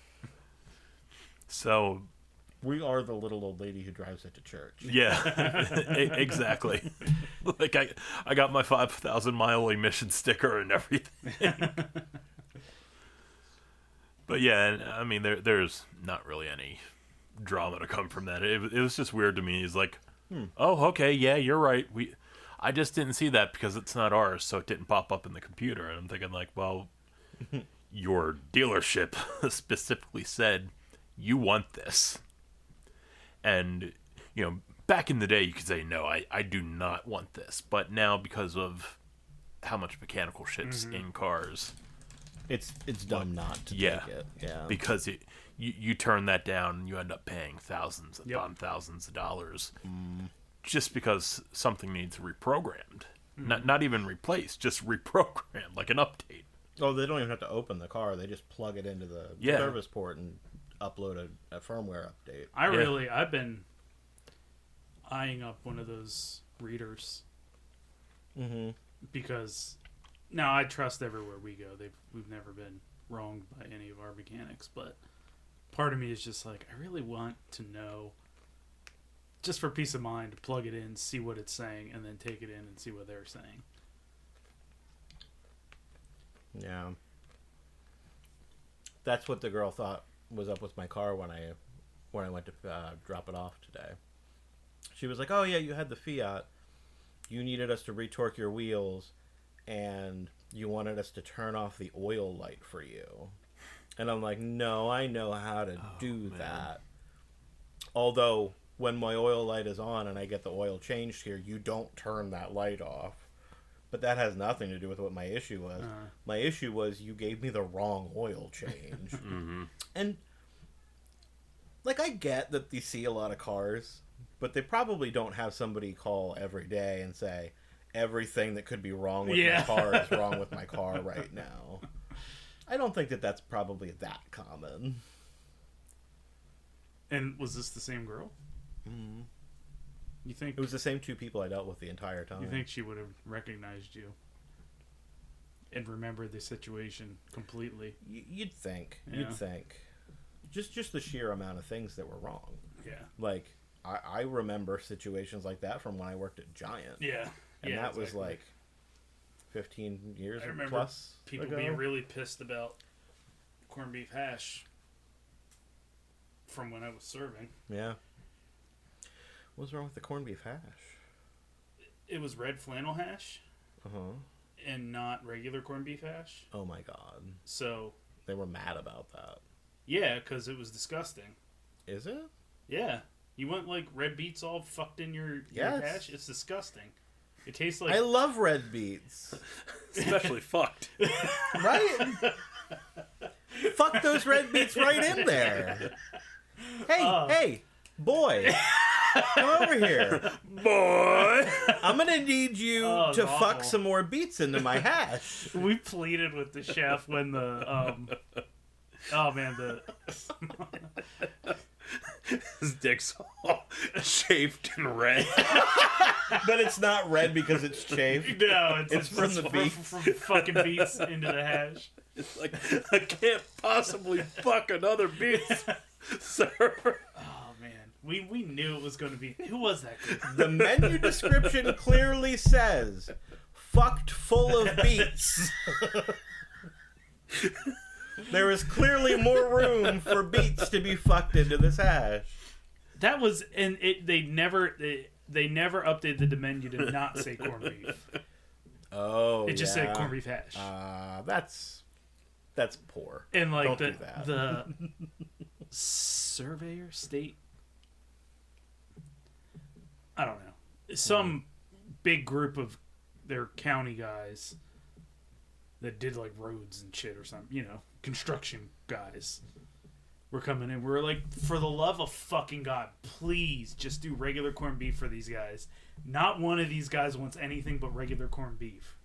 So... We are the little old lady who drives it to church. Yeah, exactly. Like, I got my 5,000-mile emission sticker and everything. But yeah, and, I mean, there's not really any drama to come from that. It was just weird to me. He's like, oh, okay, yeah, you're right. I just didn't see that because it's not ours, so it didn't pop up in the computer. And I'm thinking, like, well, your dealership specifically said you want this. And, you know, back in the day, you could say, no, I do not want this. But now, because of how much mechanical shit's in cars... It's dumb not to take it. Yeah. Because you turn that down, and you end up paying thousands upon thousands of dollars. Just because something needs reprogrammed. Not even replaced, just reprogrammed, like an update. Oh, they don't even have to open the car. They just plug it into the service port and upload a firmware update. I've been eyeing up one of those readers because now I trust everywhere we go. We've never been wronged by any of our mechanics, but part of me is just like, I really want to know, just for peace of mind, to plug it in, see what it's saying, and then take it in and see what they're saying. Yeah. That's what the girl thought was up with my car when I went to drop it off today. She was like, oh yeah, you had the Fiat, you needed us to retorque your wheels, and you wanted us to turn off the oil light for you. And I'm like, no, I know how to do that. Although when my oil light is on and I get the oil changed here, you don't turn that light off. But that has nothing to do with what my issue was. My issue was you gave me the wrong oil change. And, like, I get that you see a lot of cars, but they probably don't have somebody call every day and say, everything that could be wrong with my car is wrong with my car right now. I don't think that that's probably that common. And was this the same girl? You think It was the same two people I dealt with the entire time. you think she would have recognized you and remembered the situation completely? You'd think. Yeah. You'd think. Just the sheer amount of things that were wrong. Yeah. Like, I remember situations like that from when I worked at Giant. Yeah. And that was exactly. like 15 years I remember plus people ago. being really pissed about corned beef hash from when I was serving. Yeah. What's wrong with the corned beef hash? It was red flannel hash and not regular corned beef hash. Oh my god. So They were mad about that. yeah, because it was disgusting. Is it? Yeah, you want like red beets all fucked in your Yes. hash? It's disgusting. It tastes like I love red beets. Especially fucked. Right? Fuck those red beets right in there. Hey, boy. Come over here. Boy! I'm going to need you Oh, to it's fuck awful. some more beets into my hash. we pleaded with the chef when the oh man, the His dick's all chafed and red. But it's not red because it's chafed. no, It's from the beets. from fucking beets into the hash. It's like, I can't possibly fuck another beast, sir. Oh man, we knew it was going to be. Who was that guy? The menu description clearly says, fucked full of beets. There is clearly more room for beets to be fucked into this hash. That was, and it. They never. they never updated the menu to not say corned beef. Oh, It just said corned beef hash. That's poor. And like Don't do that. the surveyor state, I don't know, some big group of their county guys that did like roads and shit or something, you know, construction guys were coming in. We were like, for the love of fucking God, please just do regular corned beef for these guys. Not one of these guys wants anything but regular corned beef.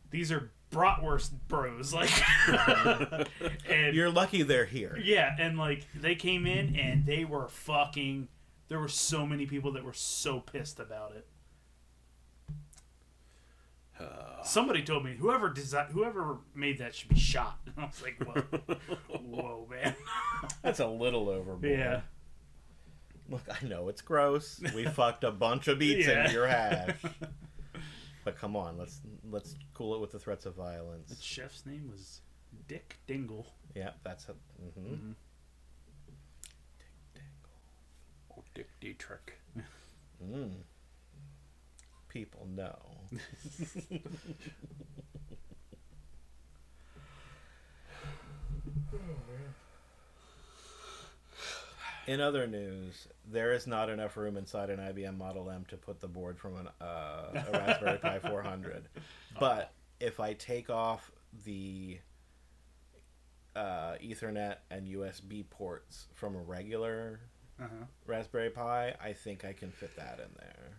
These are bratwurst bros, like. And You're lucky they're here. yeah, and like they came in and they were fucking. There were so many people that were so pissed about it. Somebody told me whoever made that should be shot. And I was like, whoa, whoa, man. That's a little overboard. Yeah. Look, I know it's gross. We fucked a bunch of beets Yeah. into your hash. But come on, let's cool it with the threats of The violence. chef's name was Dick Dingle. Yeah, that's a. Mm-hmm. Oh, Dick Dietrich. Mm. People know. In other news, there is not enough room inside an IBM Model M to put the board from a Raspberry Pi 400. But if I take off the Ethernet and USB ports from a regular Raspberry Pi, I think I can fit that in there.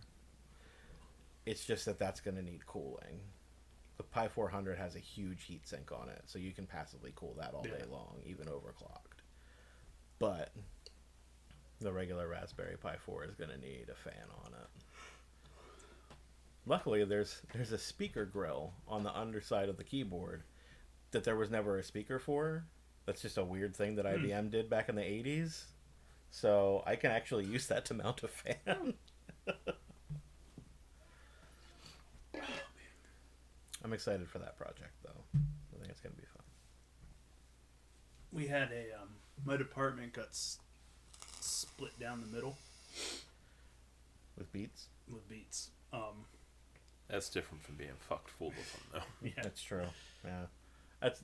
It's just that that's going to need cooling. The Pi 400 has a huge heatsink on it, so you can passively cool that all day long, even overclocked. But the regular Raspberry Pi 4 is going to need a fan on it. Luckily, there's a speaker grill on the underside of the keyboard that there was never a speaker for. That's just a weird thing that IBM did back in the 80s. So I can actually use that to mount a fan. I'm excited for that project, though. I think it's going to be fun. We had my department got split down the middle With Beats? with beats. That's different from being fucked full with them, though. Yeah, That's true. Yeah.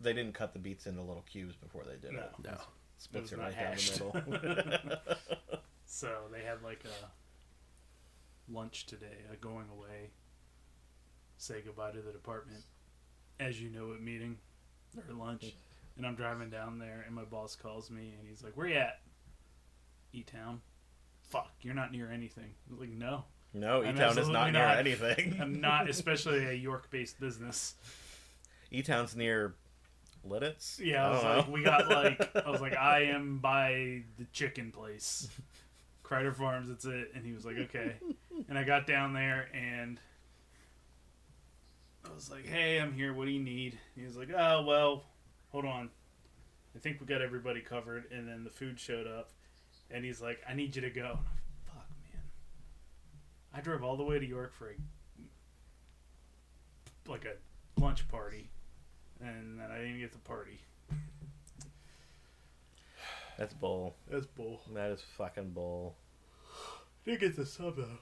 They didn't cut the beats into little cubes before they did it. No. Splits It it was right not down the middle. so they had like a lunch today, a going away, say goodbye to the department, as you know, at meeting or lunch. And I'm driving down there, and my boss calls me, and he's like, "Where you at?" E-Town. Fuck, you're not near anything. I was like, no. No, I'm E-Town is not absolutely near not. anything. I'm not, especially a York-based business. E-Town's near Lidditz? Yeah, I was don't like, know. we got I am by the chicken place. Kreider Farms, that's it. And he was like, okay. And I got down there, and I was like, hey, I'm here. What do you need? He was like, oh, well, hold on. I think we got everybody covered. And then the food showed up, and he's like, I need you to go. Fuck, man. I drove all the way to York for a lunch party, and then I didn't get the party. That's bull. That's bull. That is fucking bull. Didn't get the sub, though.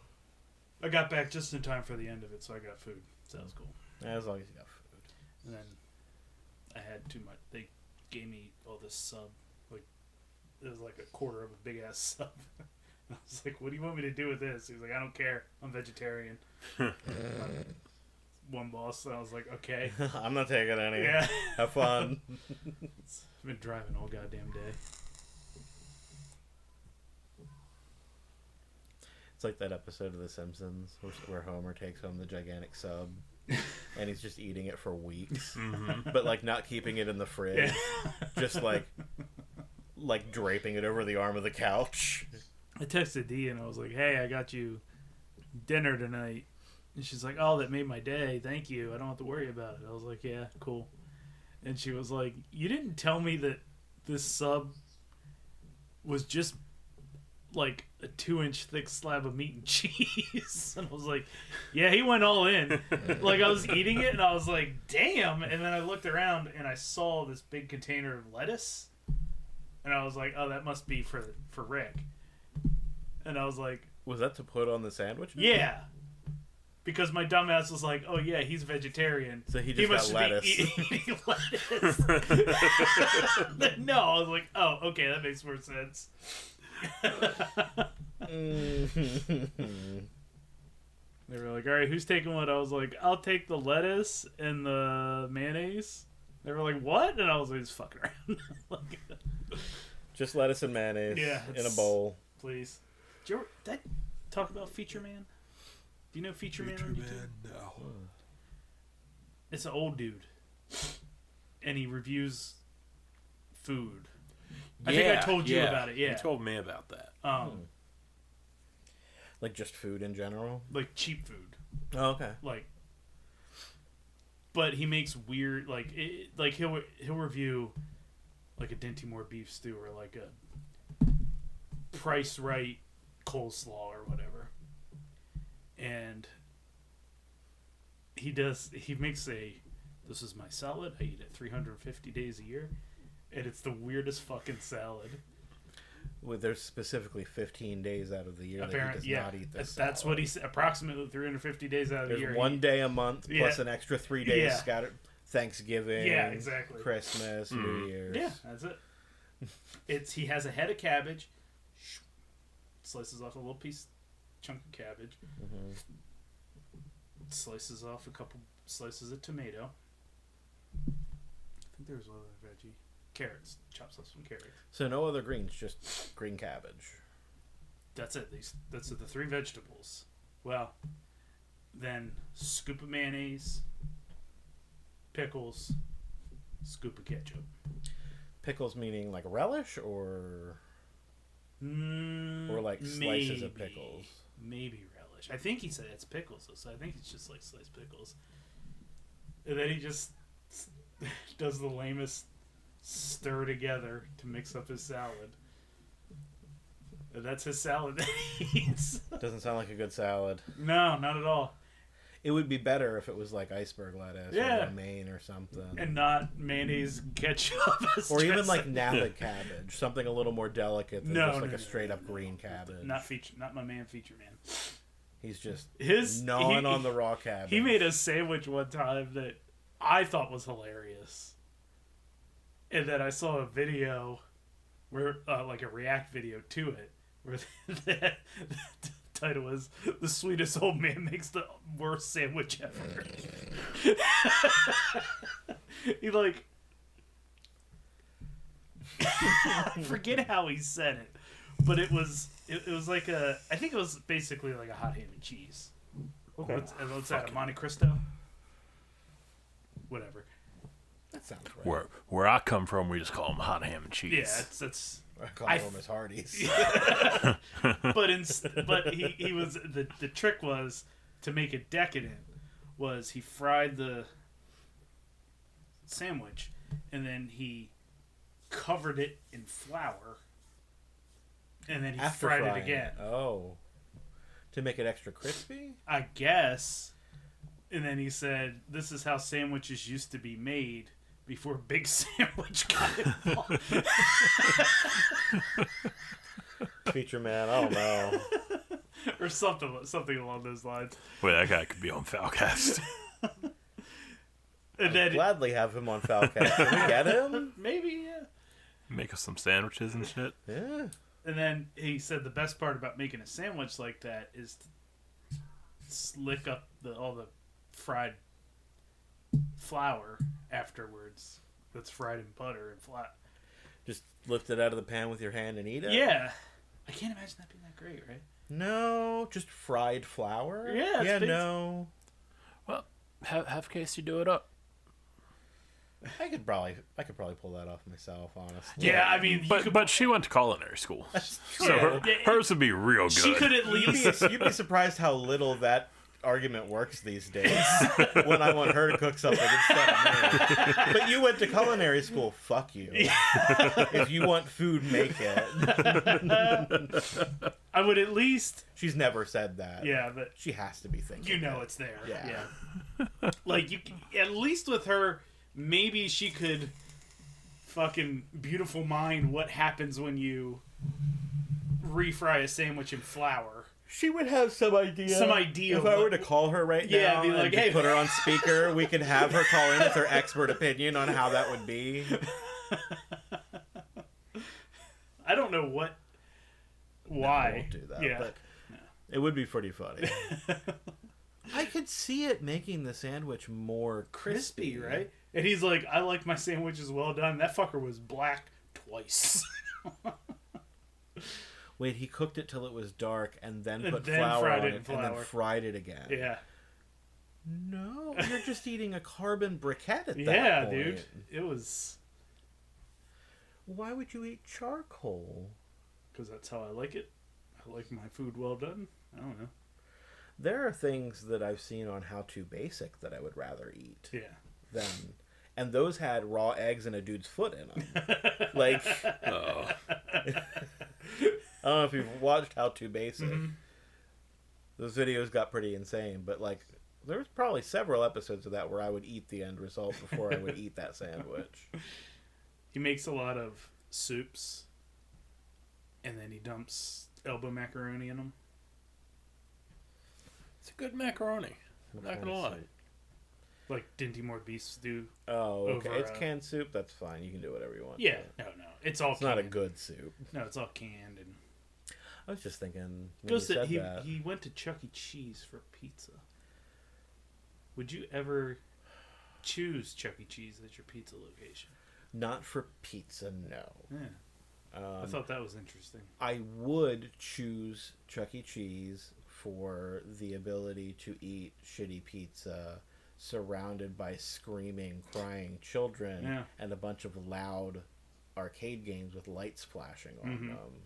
I got back just in time for the end of it, so I got food. So that was cool. As long as you got food. And then I had too much. They gave me all this sub. Like, it was like a quarter of a big ass sub. I was like, what do you want me to do with this? He was like, I don't care. I'm vegetarian. One boss. I was like, okay. I'm not taking any. Yeah. Have fun. I've been driving all goddamn day. It's like that episode of The Simpsons where Homer takes home the gigantic sub and he's just eating it for weeks. Mm-hmm. But like not keeping it in the fridge. Just like draping it over the arm of the couch. I texted Dee and I was like, hey, I got you dinner tonight. And she's like, oh, that made my day. Thank you. I don't have to worry about it. I was like, yeah, cool. And she was like, you didn't tell me that this sub was just like a 2-inch thick slab of meat and cheese. And I was like, yeah, he went all in. Like, I was eating it and I was like, damn. And then I looked around and I saw this big container of lettuce. And I was like, oh, that must be for Rick. And I was like, Was that to put on the sandwich? Yeah. Because my dumbass was like, "Oh yeah, he's vegetarian, So he just got lettuce." Eating lettuce." No, I was like, "Oh, okay, that makes more sense." They were like, "All right, who's taking what?" I was like, "I'll take the lettuce and the mayonnaise." They were like, "What?" And I was like, "Just fucking around." Like, Just lettuce and mayonnaise Yeah, in a it's- bowl. please. Did I talk about Feature Man? Do you know Feature Man on YouTube? no. It's an old dude, and he reviews food. I think I told you about it. Yeah, You told me about that. Like just food in general. Like cheap food, Oh, okay. like. But he makes weird, like he'll review like a Dinty Moore beef stew or like a Price Right coleslaw or whatever, and he makes this is my salad. I eat it 350 days a year, and it's the weirdest fucking salad. Well, there's specifically 15 days out of the year that he Apparently, does yeah, not eat this. that's what he said. Approximately 350 days out of the There's year. one day a month plus Yeah. an extra 3 days Yeah. scattered. Thanksgiving. Yeah, exactly. Christmas, New Year's. Yeah, that's it. He has a head of cabbage, slices off a little chunk of cabbage, slices off a couple slices of tomato. I think there was one other veggie. Carrots, chops off some carrots. So no other greens, just green cabbage. That's it. That's the 3 vegetables. Well, then scoop of mayonnaise, pickles, scoop of ketchup. Pickles meaning like relish or like slices of pickles. Maybe relish. I think he said it's pickles, though, so I think it's just like sliced pickles. And then he just does the lamest stir together to mix up his salad. And that's his salad that he eats. Doesn't sound like a good salad. No, not at all. It would be better if it was like iceberg lettuce Yeah. or romaine or something. And not mayonnaise and ketchup. as Or even like dressing. Napa cabbage, something a little more delicate than No, just like no, a no, straight up no, green cabbage. Not my man, Feature Man. He's just His gnawing on the raw cabbage. He made a sandwich one time that I thought was hilarious, and then I saw a video where, like a react video to it, where the title was "The Sweetest Old Man Makes the Worst Sandwich Ever." He like, I forget how he said it, but it was like I think it was basically like a hot ham and cheese. Okay. What's that? A Monte Cristo? Whatever. That sounds right. Where I come from, we just call them hot ham and cheese. Yeah, that's. I call I- them as Hardee's. But he was the trick was to make it decadent. Was he fried the sandwich and then he covered it in flour and then he After fried frying it again. Oh. To make it extra crispy? I guess. And then he said, "This is how sandwiches used to be made before Big Sandwich got involved." Feature man, I don't know. Or something along those lines. Wait, that guy could be on Foulcast. And then Gladly have him on Falcast. Can we get him? maybe, yeah. Make us some sandwiches and shit. Yeah. And then he said the best part about making a sandwich like that is to slick up all the fried flour afterwards. That's fried in butter and flat. Just lift it out of the pan with your hand and eat it? Yeah. I can't imagine that being that great, right? No, just fried flour? Yeah, it's Yeah, basi- no. Well, have Casey do it up. I could probably pull that off myself, honestly. Yeah, I mean, But she went to culinary school, so true. hers would be real good. she could at least. You'd be surprised how little that argument works these days when I want her to cook something instead of me. But you went to culinary school. Fuck you. If you want food, make it. I would at least. She's never said that. Yeah, but She has to be thinking. you know it's there. Yeah. Yeah. Like you, at least with her, maybe she could fucking beautiful mind what happens when you refry a sandwich in flour. She would have some idea. If I were to call her right now be like, and hey, put her on speaker, we could have her call in with her expert opinion on how that would be. I don't know why. I won't do that, Yeah. but it would be pretty funny. I could see it making the sandwich more crispy, right? And he's like, I like my sandwiches well done. That fucker was black twice. Wait, he cooked it till it was dark and then And put then flour fried on it in it and then flour. fried it again. Yeah. No, you're just eating a carbon briquette at that Yeah, point. dude. It was... Why would you eat charcoal? Because that's how I like it. I like my food well done. I don't know. There are things that I've seen on How To Basic that I would rather eat Yeah. than... And those had raw eggs and a dude's foot in them. Like... Oh. I don't know if you've watched How To Basic. Mm-hmm. Those videos got pretty insane, but like there was probably several episodes of that where I would eat the end result before I would eat that sandwich. He makes a lot of soups, and then he dumps elbow macaroni in them. It's a good macaroni. I'm not gonna lie. Like Dinty Moore beef stew. Oh, okay. Over, It's canned soup. That's fine. You can do whatever you want. Yeah, to it. no. It's all It's not a canned. good soup. No, it's all canned. And I was just thinking when goes you to, said he, that. he went to Chuck E. Cheese for pizza. Would you ever choose Chuck E. Cheese as your pizza location? Not for pizza, no. Yeah. I thought that was interesting. I would choose Chuck E. Cheese for the ability to eat shitty pizza surrounded by screaming, crying children Yeah. and a bunch of loud arcade games with lights flashing on Mhm. them.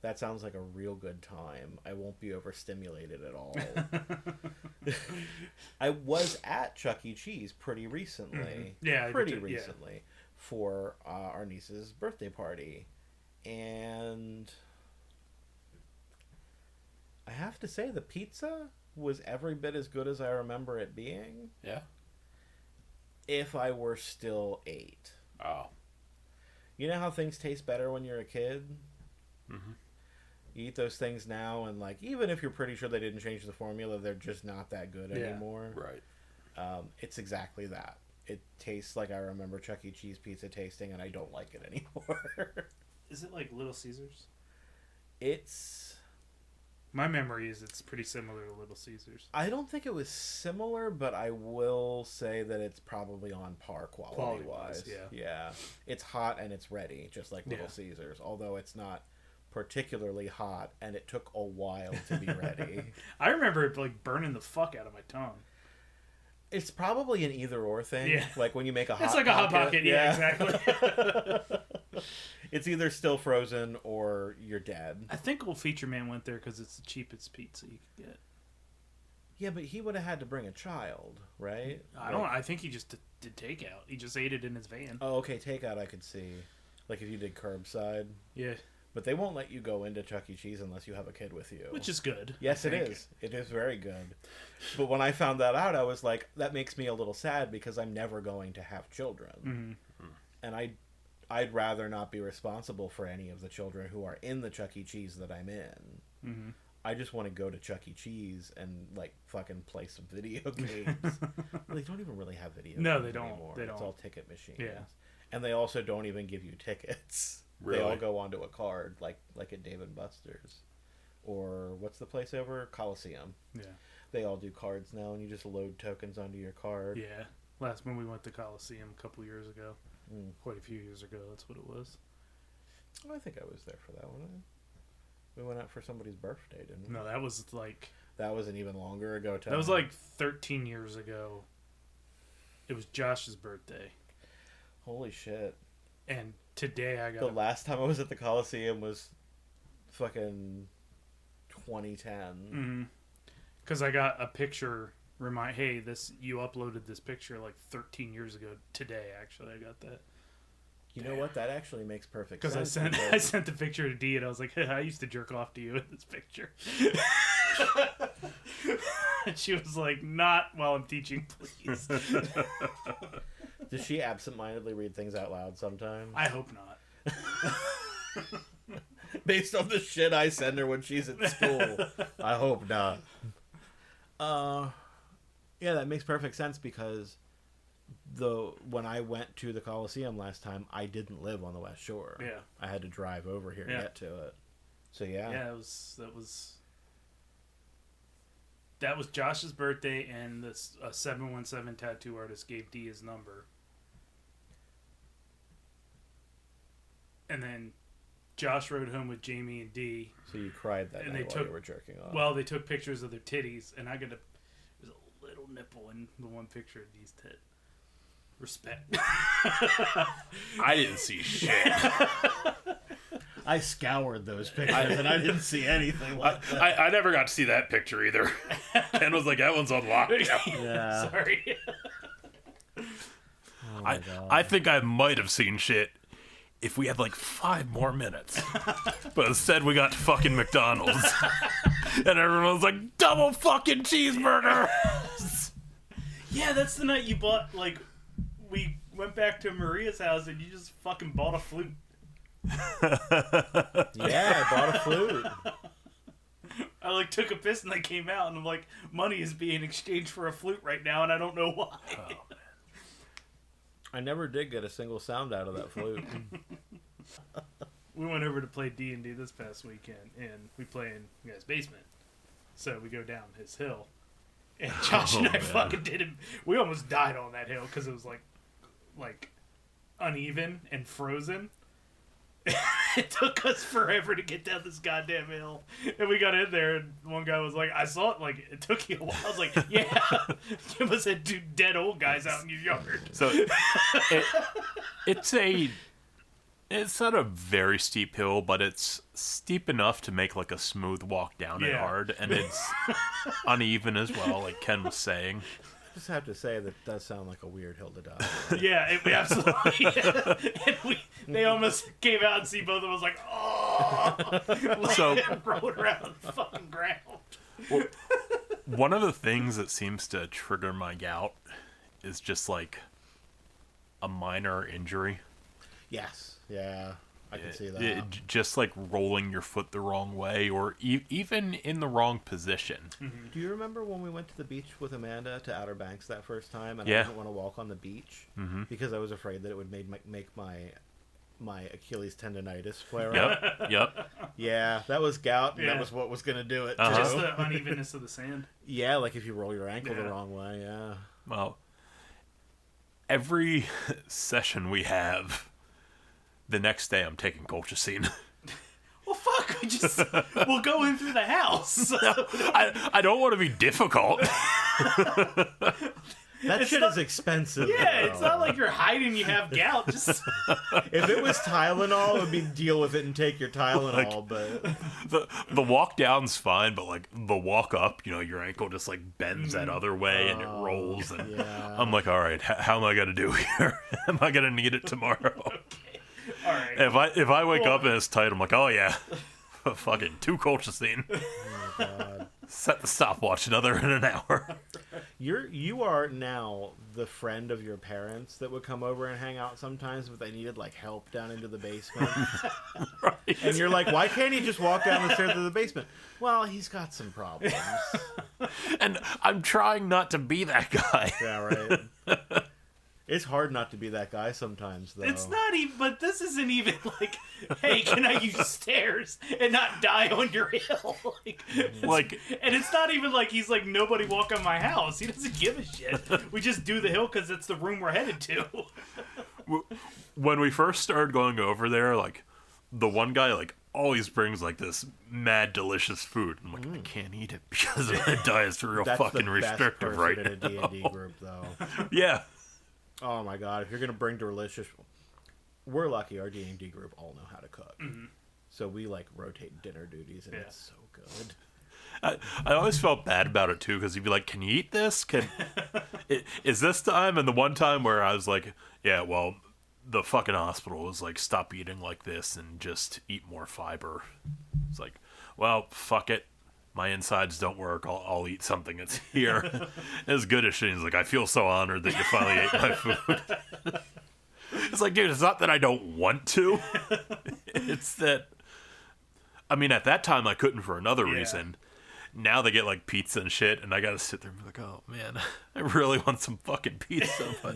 That sounds like a real good time. I won't be overstimulated at all. I was at Chuck E. Cheese pretty recently. Mhm. Yeah, pretty yeah. recently for our niece's birthday party. And I have to say the pizza was every bit as good as I remember it being Yeah. if I were still 8. Oh. You know how things taste better when you're a kid? Mm-hmm. You eat those things now and like even if you're pretty sure they didn't change the formula, they're just not that good Yeah. anymore. Right. It's exactly that. It tastes like I remember Chuck E. Cheese pizza tasting and I don't like it anymore. Is it like Little Caesars? It's... My memory is it's pretty similar to Little Caesars. I don't think it was similar, but I will say that it's probably on par quality-wise. Quality-wise, yeah. Yeah. It's hot and it's ready, just like Little Yeah. Caesars, although it's not particularly hot and it took a while to be ready. I remember it like burning the fuck out of my tongue. It's probably an either-or thing. Yeah. Like when you make a hot It's like a Hot Pocket, yeah, exactly. It's either still frozen or you're dead. I think Old Feature Man went there because it's the cheapest pizza you could get. Yeah, but he would have had to bring a child, right? I think he just did takeout. He just ate it in his van. Oh, okay, takeout I could see. Like if you did curbside. Yeah, But they won't let you go into Chuck E. Cheese unless you have a kid with you. which is good. Yes, I it think. is. It is very good. But when I found that out, I was like, that makes me a little sad because I'm never going to have children. Mhm. And I'd rather not be responsible for any of the children who are in the Chuck E. Cheese that I'm in. Mhm. I just want to go to Chuck E. Cheese and like fucking play some video games. They don't even really have video No, games they don't. anymore. They It's don't. all ticket machines. Yeah. And they also don't even give you tickets. Really? They all go onto a card, like at Dave and Buster's. Or what's the place over? Coliseum. Yeah, They all do cards now, and you just load tokens onto your card. yeah. Last when we went to Coliseum a couple years ago, Mm. quite a few years ago, that's what it was. Oh, I think I was there for that one. We went out for somebody's birthday, didn't we? No, that was like That was an even longer ago time. that was like 13 years ago. It was Josh's birthday, Holy shit. and today I got The last time I was at the Coliseum was fucking 2010. because I got a picture. Hey, you uploaded this picture like 13 years ago today. Actually, I got that You know what? That actually makes perfect because sense. I sent the picture to Dee and I was like, hey, I used to jerk off to you in this picture. And she was like, not while I'm teaching, please. Does she absentmindedly read things out loud sometimes? I hope not. Based on the shit I send her when she's at school. I hope not. Yeah, that makes perfect sense because when I went to the Coliseum last time, I didn't live on the West Shore. Yeah. I had to drive over here to get to it. So yeah. Yeah, that was Josh's birthday, and this 717 tattoo artist gave D his number. And then Josh rode home with Jamie and D. So you cried that night while you were jerking off. Well, they took pictures of their titties, and there's a little nipple in the one picture of D's tit. Respect. I didn't see shit. I scoured those pictures and I didn't see anything like that. I never got to see that picture either. Ken was like, that one's on lockdown. Yeah. Sorry. Oh my God. I think I might have seen shit if we had like 5 more minutes. But instead we got to fucking McDonald's. And everyone was like, double fucking cheeseburger. Yeah, that's the night you bought, like, we went back to Maria's house and you just fucking bought a flute. Yeah, I bought a flute. I like took a piss and I came out and I'm like, money is being exchanged for a flute right now and I don't know why. Oh, man. I never did get a single sound out of that flute. We went over to play D&D this past weekend and we play in the guy's basement. So we go down his hill. And Josh and I fucking did it. We almost died on that hill because it was like uneven and frozen. It took us forever to get down this goddamn hill. And we got in there, and one guy was like, I saw it, like, it took you a while. I was like, yeah. You must have 2 dead old guys out in your yard. So, it's not a very steep hill, but it's steep enough to make, like, a smooth walk down it hard. And it's uneven as well, like Ken was saying. I just have to say that does sound like a weird hill to die. Yeah, we absolutely. And they almost came out and see both of us like, oh, So rolling around on the fucking ground. Well, one of the things that seems to trigger my gout is just like a minor injury. Yes. Yeah. I can see that. Just like rolling your foot the wrong way or even in the wrong position. Mm-hmm. Do you remember when we went to the beach with Amanda to Outer Banks that first time and Yeah. I didn't want to walk on the beach because I was afraid that it would make my Achilles tendonitis flare up? Yep. Yeah, that was gout and Yeah. that was what was going to do it Uh-huh. too. Just the unevenness of the sand. Yeah, like if you roll your ankle the Yeah. wrong way, yeah. Well, every session we have, the next day I'm taking colchicine. Well, fuck, we'll go in through the house. I don't want to be difficult. That shit is expensive. Yeah, it's though. not like you're hiding you have gout. Just If it was Tylenol, it would be deal with it and take your Tylenol, but The walk down's fine, but like the walk up, your ankle just like bends that other way and it rolls. And yeah. I'm like, all right, how am I gonna do here? Am I gonna need it tomorrow? okay. All right. If I wake up and it's tight, I'm like, oh yeah, fucking 2 colchicine. Oh, God. Set the stopwatch another in an hour. You are now the friend of your parents that would come over and hang out sometimes, but they needed like help down into the basement. Right. And you're like, why can't he just walk down the stairs to the basement? Well, he's got some problems. And I'm trying not to be that guy. Yeah, right. It's hard not to be that guy sometimes, though. It's not even, but this isn't even like, hey, can I use stairs and not die on your hill? And it's not even like he's like, nobody walk on my house. He doesn't give a shit. We just do the hill because it's the room we're headed to. When we first started going over there, like, the one guy, like, always brings, like, this mad delicious food. I'm like, I can't eat it because my diet's real That's fucking the best restrictive person right in a now. D&D group, though. Yeah. Oh my god, if you're gonna bring delicious, we're lucky our D&D group all know how to cook, so we like rotate dinner duties, and it's so good. I always felt bad about it too because he'd be like, "Can you eat this? Is this time?" And the one time where I was like, "Yeah, well, the fucking hospital was like, stop eating like this and just eat more fiber." It's like, well, fuck it. My insides don't work. I'll eat something that's here. As good as shit. He's like, I feel so honored that you finally ate my food. It's like, dude, it's not that I don't want to. It's that I mean, at that time, I couldn't for another Yeah. reason. Now they get like pizza and shit, and I gotta sit there and be like, oh man, I really want some fucking pizza, but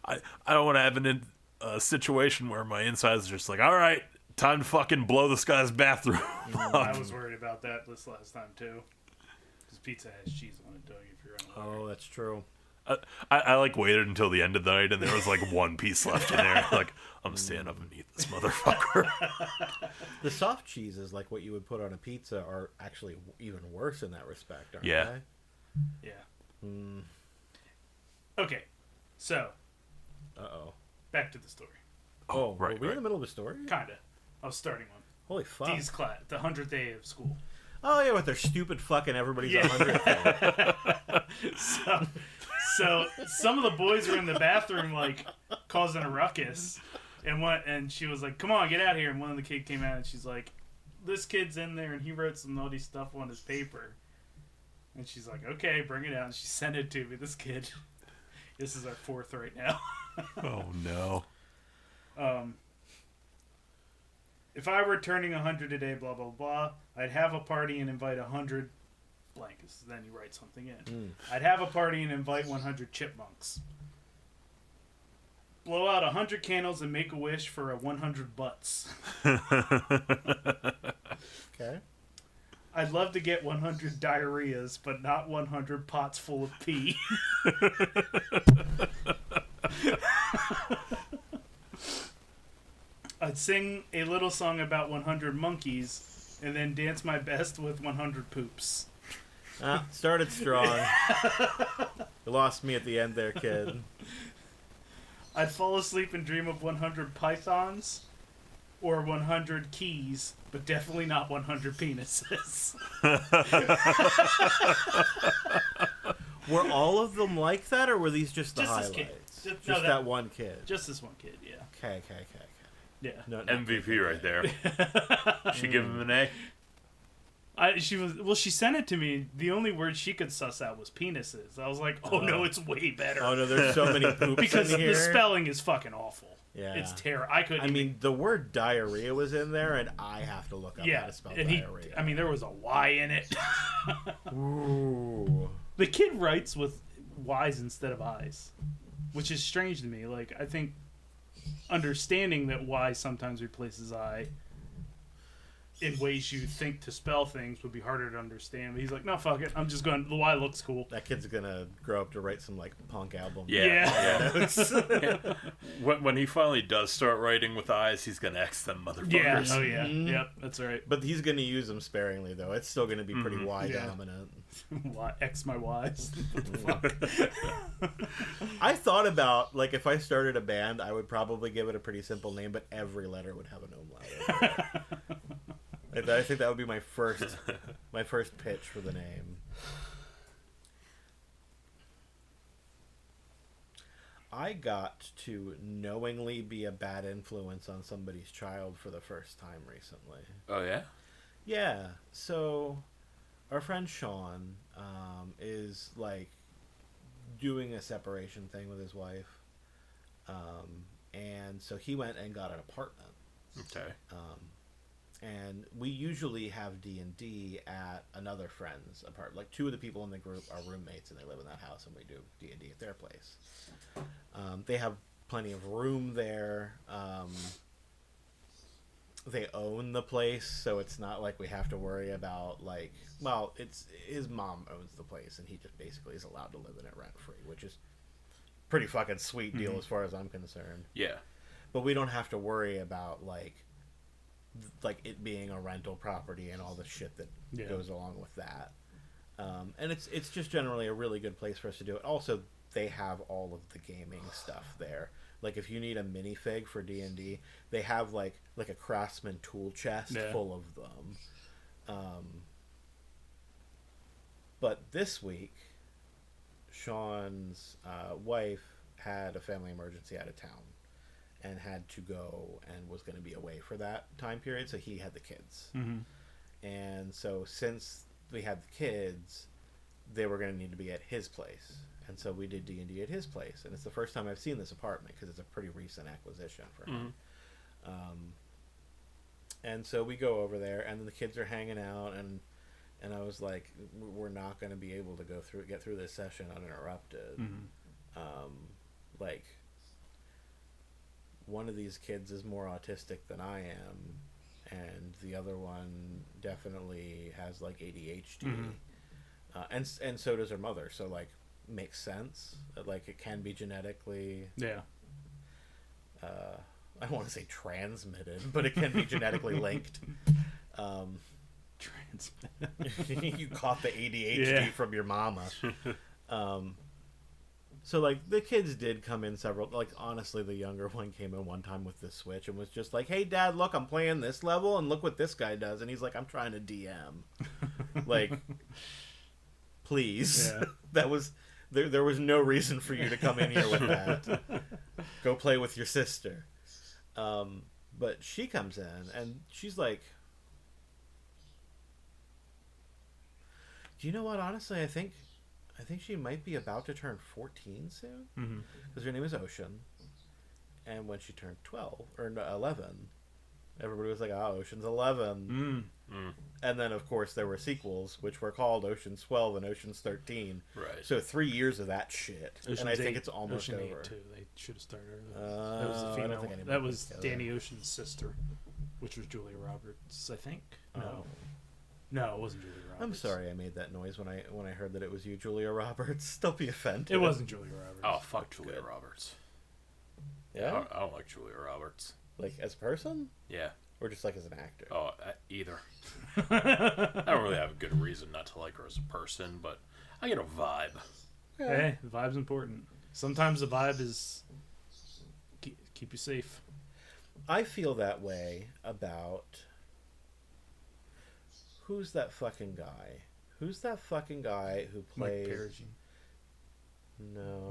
I don't want to have a situation where my insides are just like, all right, time to fucking blow this guy's bathroom. I was worried about that this last time too, because pizza has cheese on it, Doug. If you're unaware. Oh, that's true. I like waited until the end of the night, and there was like one piece left in there. Like, I'm gonna stand up and eat this motherfucker. The soft cheeses, like what you would put on a pizza, are actually even worse in that respect, aren't Yeah. they? Yeah. Okay, so Uh-oh. back to the story. Oh, right, were we in the middle of a story? Kinda. I was starting one. Holy fuck. D's class, the 100th day of school. Oh, yeah, with their stupid fucking everybody's Yeah. 100 thing. So some of the boys were in the bathroom, like, causing a ruckus. And she was like, come on, get out here. And one of the kids came out and she's like, this kid's in there and he wrote some naughty stuff on his paper. And she's like, okay, bring it out. And she sent it to me. This kid, this is our fourth right now. Oh no. If I were turning 100 a day, blah, blah, blah, I'd have a party and invite 100 blankets. Then you write something in. I'd have a party and invite 100 chipmunks. Blow out 100 candles and make a wish for 100 butts. Okay. I'd love to get 100 diarrheas, but not 100 pots full of pee. I'd sing a little song about 100 monkeys and then dance my best with 100 poops. Started strong. You lost me at the end there, kid. I'd fall asleep and dream of 100 pythons or 100 keys, but definitely not 100 penises. Were all of them like that, or were these just the Just this highlights? kid. Just No, that one kid. Just this one kid, yeah. Okay. Yeah. No, MVP right there. She give him an A. She sent it to me. The only word she could suss out was penises. I was like, oh no, it's way better. Oh no, there's so many poops because in here. the spelling is fucking awful. Yeah. It's terrible. I couldn't. I mean, the word diarrhea was in there, and I have to look up how yeah, to spell and diarrhea. there was a Y in it. Ooh. The kid writes with Y's instead of I's, which is strange to me. Like, I think understanding that Y sometimes replaces I in ways you think to spell things would be harder to understand. But he's like, no, fuck it. I'm just going, the Y looks cool. That kid's gonna grow up to write some like punk album. Yeah. When he finally does start writing with eyes, he's gonna X them Yeah. motherfuckers. Oh, yeah. Yep, that's right. But he's gonna use them sparingly, though. It's still gonna be pretty Y Yeah. dominant. Y, X my Y's. What the fuck? I thought about, like, if I started a band, I would probably give it a pretty simple name, but every letter would have an umlaut. I think that would be my first pitch for the name. I got to knowingly be a bad influence on somebody's child for the first time recently. Oh yeah. Yeah, so our friend Sean is like doing a separation thing with his wife, and so he went and got an apartment. Okay. And we usually have D&D at another friend's apartment. Like, two of the people in the group are roommates, and they live in that house, and we do D&D at their place. They have plenty of room there. They own the place, so it's not like we have to worry about, like... Well, it's his mom owns the place, and he just basically is allowed to live in it rent-free, which is pretty fucking sweet deal as far as I'm concerned. Yeah. But we don't have to worry about, like it being a rental property and all the shit that goes along with that. And it's just generally a really good place for us to do it. Also, they have all of the gaming stuff there. Like, if you need a minifig for D&D, they have like a Craftsman tool chest full of them. But this week, Sean's wife had a family emergency out of town and had to go and was going to be away for that time period, so he had the kids. Mm-hmm. And so since we had the kids, they were going to need to be at his place. And so we did D&D at his place. And it's the first time I've seen this apartment because it's a pretty recent acquisition for him. And so we go over there, and the kids are hanging out, and I was like, we're not going to be able to get through this session uninterrupted. Like, one of these kids is more autistic than I am, and the other one definitely has like ADHD, and so does her mother. So like, makes sense that like it can be genetically. Yeah. I don't want to say transmitted, but it can be genetically linked. You caught the ADHD from your mama. So, like, the kids did come in several... Like, honestly, the younger one came in one time with the Switch and was just like, hey, Dad, look, I'm playing this level, and look what this guy does. And he's like, I'm trying to DM. Like, please. Yeah. That was... There was no reason for you to come in here with that. Go play with your sister. But she comes in, and she's like... Do you know what? Honestly, I think she might be about to turn 14 soon. Because her name is Ocean. And when she turned 12, or 11, everybody was like, oh, Ocean's 11. And then, of course, there were sequels, which were called Ocean's 12 and Ocean's 13. Right. So 3 years of that shit. Ocean's and I think 8, it's almost Ocean over. 8, too. They should have started earlier. That was the I don't female. think anybody That was together. Danny Ocean's sister, which was Julia Roberts, I think. No. Oh. No, it wasn't Julia Roberts. I'm sorry I made that noise when I heard that it was you, Julia Roberts. Don't be offended. It wasn't Julia Roberts. Oh, fuck Julia Roberts. Yeah? I don't like Julia Roberts. Like, as a person? Yeah. Or just, like, as an actor? Oh, either. I don't really have a good reason not to like her as a person, but I get a vibe. Hey, the vibe's important. Sometimes the vibe is keep you safe. I feel that way about... Who's that fucking guy? Who's that fucking guy who plays... Mike Perigin. No.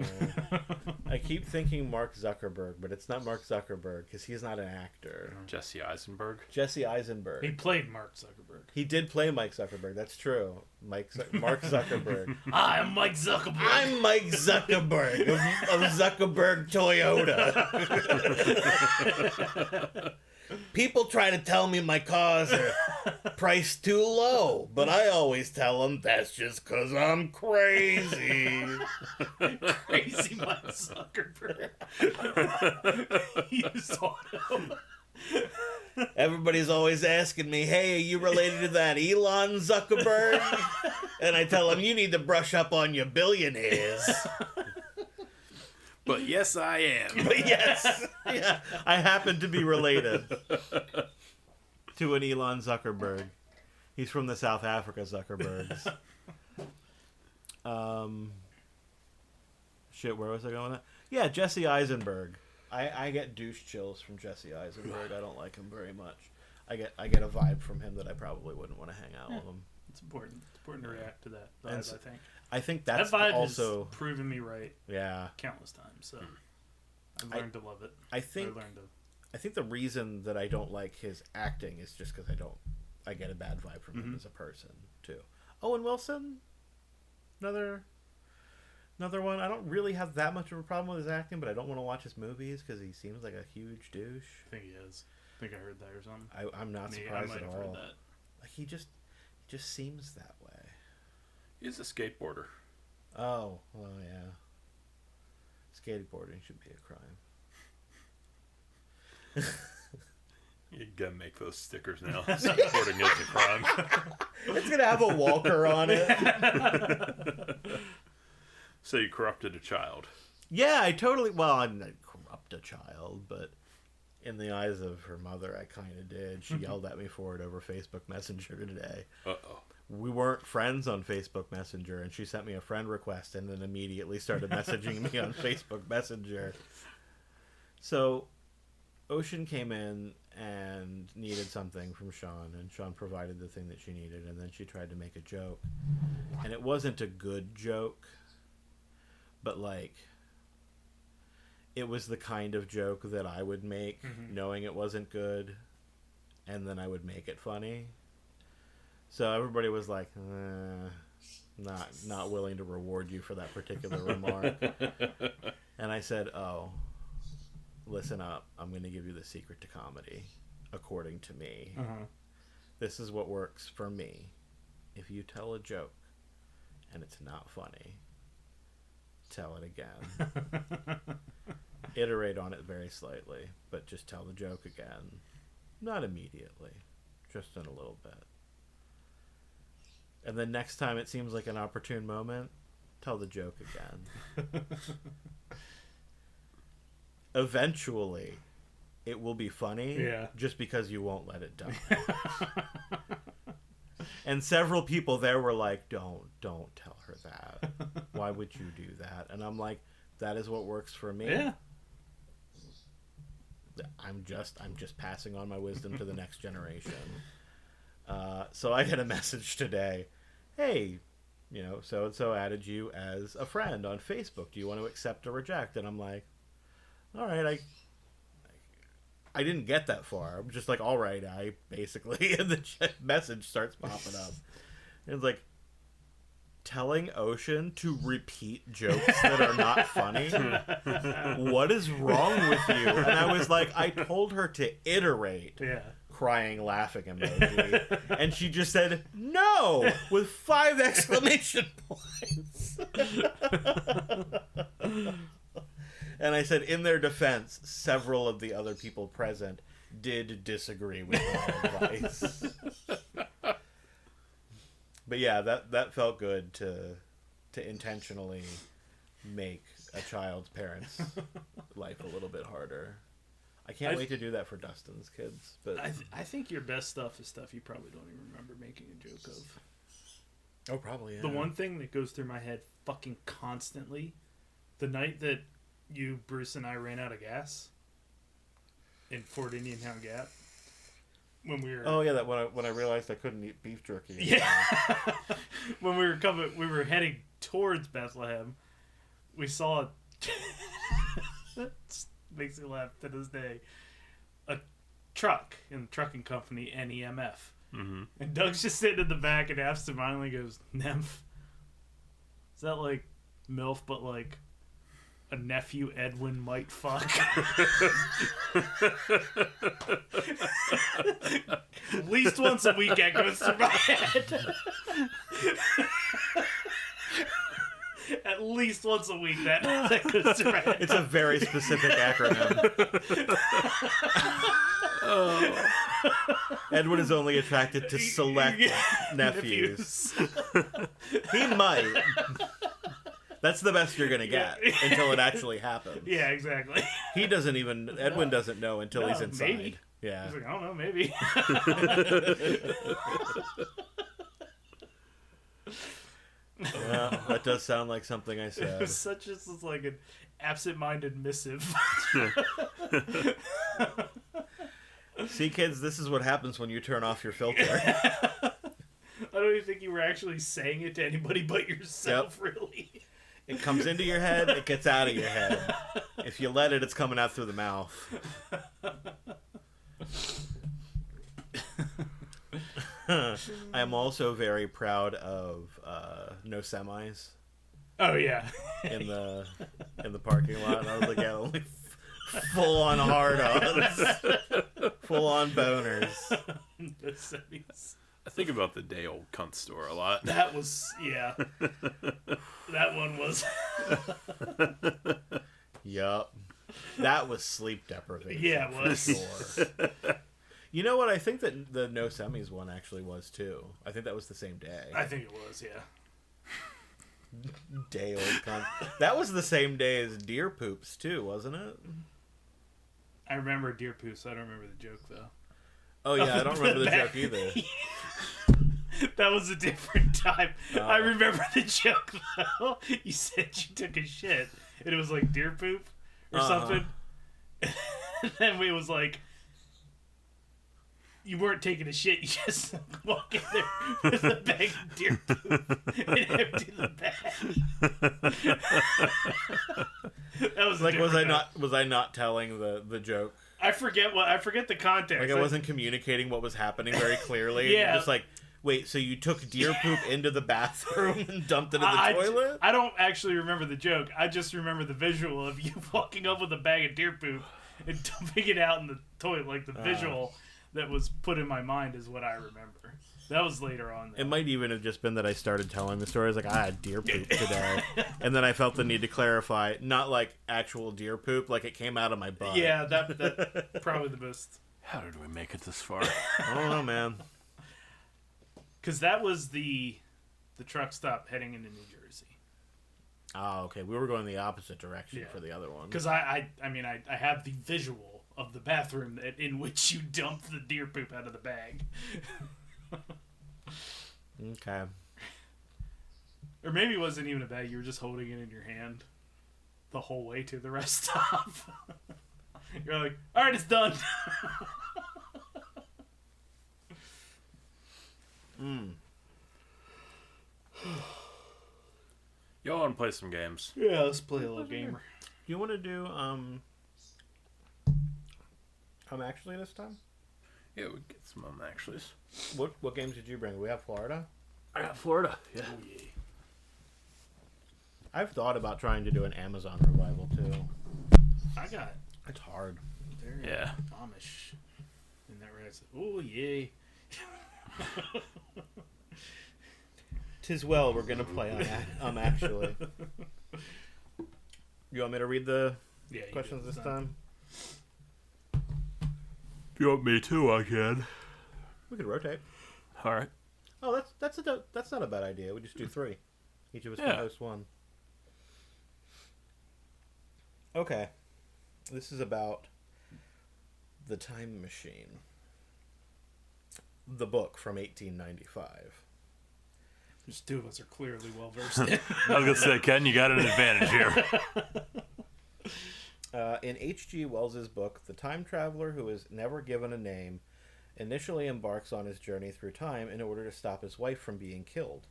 I keep thinking Mark Zuckerberg, but it's not Mark Zuckerberg, because he's not an actor. Jesse Eisenberg. Jesse Eisenberg. He played Mark Zuckerberg. He did play Mike Zuckerberg, that's true. Mark Zuckerberg. I'm Mike Zuckerberg. I'm Mike Zuckerberg of Zuckerberg Toyota. People try to tell me my cars are priced too low, but I always tell them that's just because I'm crazy. Crazy Mike Zuckerberg. You saw him. Everybody's always asking me, hey, are you related to that Elon Zuckerberg? And I tell them, you need to brush up on your billionaires. But yes, I am. But yes, yeah, I happen to be related to an Elon Zuckerberg. He's from the South Africa Zuckerbergs. Shit, where was I going with that? Yeah, Jesse Eisenberg. I get douche chills from Jesse Eisenberg. I don't like him very much. I get a vibe from him that I probably wouldn't want to hang out with him. It's important. It's important to react to that vibe, And I think. I think that's that vibe also has proven me right. Yeah. Countless times. So I've learned to love it. I think the reason that I don't like his acting is just because I get a bad vibe from him as a person too. Owen Wilson, another one. I don't really have that much of a problem with his acting, but I don't want to watch his movies because he seems like a huge douche. I think he is. I think I heard that or something. I'm not surprised at all. Heard that. Like he just seems that way. He's a skateboarder. Oh, well, yeah. Skateboarding should be a crime. You gotta make those stickers now. Skateboarding is a crime. It's gonna have a walker on it. So you corrupted a child. Yeah, I totally... Well, I didn't corrupt a child, but in the eyes of her mother, I kind of did. She yelled at me for it over Facebook Messenger today. Uh-oh. We weren't friends on Facebook Messenger, and she sent me a friend request and then immediately started messaging me on Facebook Messenger. So, Ocean came in and needed something from Sean, and Sean provided the thing that she needed, and then she tried to make a joke. And it wasn't a good joke, but, like, it was the kind of joke that I would make knowing it wasn't good, and then I would make it funny. So everybody was like, not willing to reward you for that particular remark. And I said, oh, listen up. I'm going to give you the secret to comedy. according to me. Uh-huh. This is what works for me. If you tell a joke and it's not funny, tell it again. Iterate on it very slightly, but just tell the joke again. Not immediately, just in a little bit. And then next time it seems like an opportune moment, tell the joke again. Eventually, it will be funny, just because you won't let it die. And several people there were like, don't tell her that. Why would you do that? And I'm like, that is what works for me. Yeah. I'm just passing on my wisdom to the next generation. So I get a message today. Hey, so and so added you as a friend on Facebook. Do you want to accept or reject? And I'm like, all right. I didn't get that far. I'm just like, all right. I basically, and the message starts popping up. And it's like, telling Ocean to repeat jokes that are not funny? What is wrong with you? And I was like, I told her to iterate. Yeah. Crying, laughing emoji. And she just said, no! With 5 exclamation points. And I said, in their defense, several of the other people present did disagree with my advice. But yeah, that felt good to intentionally make a child's parents' life a little bit harder. I can't wait to do that for Dustin's kids. But I think your best stuff is stuff you probably don't even remember making a joke of. Oh, probably, yeah. The one thing that goes through my head fucking constantly, the night that you, Bruce, and I ran out of gas in Fort Indian Town Gap, when we were... Oh, yeah, that when I realized I couldn't eat beef jerky. Yeah. When we were heading towards Bethlehem, we saw makes me laugh to this day, a truck in the trucking company, NEMF. Mm-hmm. And Doug's just sitting in the back and absentmindedly goes, Nymph. Is that like MILF, but like a nephew Edwin might fuck? At least once a week that goes through my head. At least once a week that goes through my head. It's a very specific acronym. Edwin is only attracted to select nephews. He might. That's the best you're gonna get until it actually happens. Yeah, exactly. He doesn't even. Edwin doesn't know until he's inside. Maybe. Yeah. He's like, I don't know, maybe. Well, that does sound like something I It said. was such as like an absent-minded missive. See, kids, this is what happens when you turn off your filter. I don't even think you were actually saying it to anybody but yourself, really. It comes into your head, it gets out of your head. If you let it, it's coming out through the mouth. I am also very proud of no semis Oh yeah. in the parking lot. And I was like, yeah, only full on hard-ons, full on boners. No semis. I think about the day old cunt store a lot. That was, yeah. That one was. Yup, that was sleep deprivation. Yeah, it was. For sure. You know what? I think that the no semis one actually was too. I think that was the same day. I think it was, yeah. Day old cunt. That was the same day as deer poops too, wasn't it? I remember deer poo, so I don't remember the joke though. Oh yeah, I don't remember the joke either. That was a different time. I remember the joke though. You said you took a shit, and it was like deer poop or something. And then it was like, you weren't taking a shit. You just walk in there with a bag of deer poop and empty the bag. That was Like, was different I not telling the joke? I forget the context. Like, I wasn't communicating what was happening very clearly. Yeah. Just like, wait, so you took deer poop into the bathroom and dumped it in the toilet? I don't actually remember the joke. I just remember the visual of you walking up with a bag of deer poop and dumping it out in the toilet, like the visual. that was put in my mind is what I remember. That was later on. It might even have just been that I started telling the story. I was like, I had deer poop today. And then I felt the need to clarify, not like actual deer poop, like it came out of my butt. Yeah, that probably the most. How did we make it this far? I don't know, man. Because that was the truck stop heading into New Jersey. Oh, okay. We were going the opposite direction Yeah. for the other one. Because I have the visual of the bathroom in which you dump the deer poop out of the bag. Okay. Or maybe it wasn't even a bag, you were just holding it in your hand the whole way to the rest stop. You're like, alright, it's done. Y'all want to play some games? Yeah, let's play a little gamer. Do you want to do, actually this time? Yeah, we get some actually. What games did you bring? We have Florida? I got Florida. Yeah. Oh, yeah. I've thought about trying to do an Amazon revival, too. I got It's hard. very Yeah. Amish in that right. Oh, yay. Tis well, we're going to play on actually. You want me to read the Yeah, you questions do this it time? If you want me to, I can. We could rotate. All right. Oh, that's not a bad idea. We just do 3. Each of us can Yeah. host one. Okay. This is about The Time Machine. The book from 1895. Just two of us are clearly well versed in. I was gonna say, Ken, you got an advantage here. In H.G. Wells's book, the time traveler who is never given a name initially embarks on his journey through time in order to stop his wife from being killed,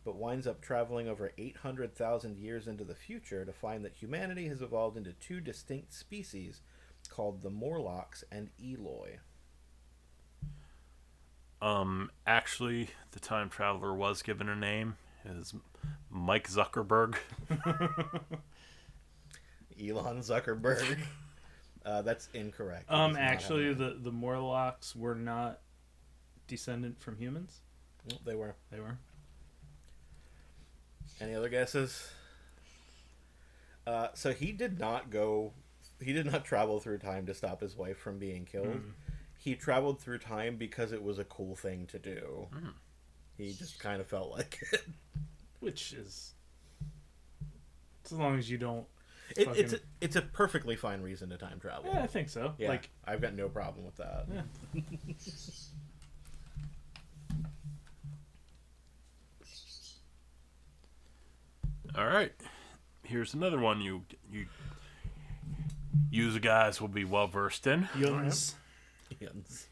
but winds up traveling over 800,000 years into the future to find that humanity has evolved into 2 distinct species called the Morlocks and Eloi. Actually, the time traveler was given a name. It is Mike Zuckerberg. Elon Zuckerberg. That's incorrect. He does not have Actually, a name. the Morlocks were not descendant from humans. They were. They were. Any other guesses? So he did not travel through time to stop his wife from being killed. He traveled through time because it was a cool thing to do. He just kind of felt like it. Which is, as long as you don't. It's a perfectly fine reason to time travel. Yeah, I think so. Yeah, Like, I've got no problem with that. yeah. All right. Here's another one you guys will be well versed in. Youngs. Yes.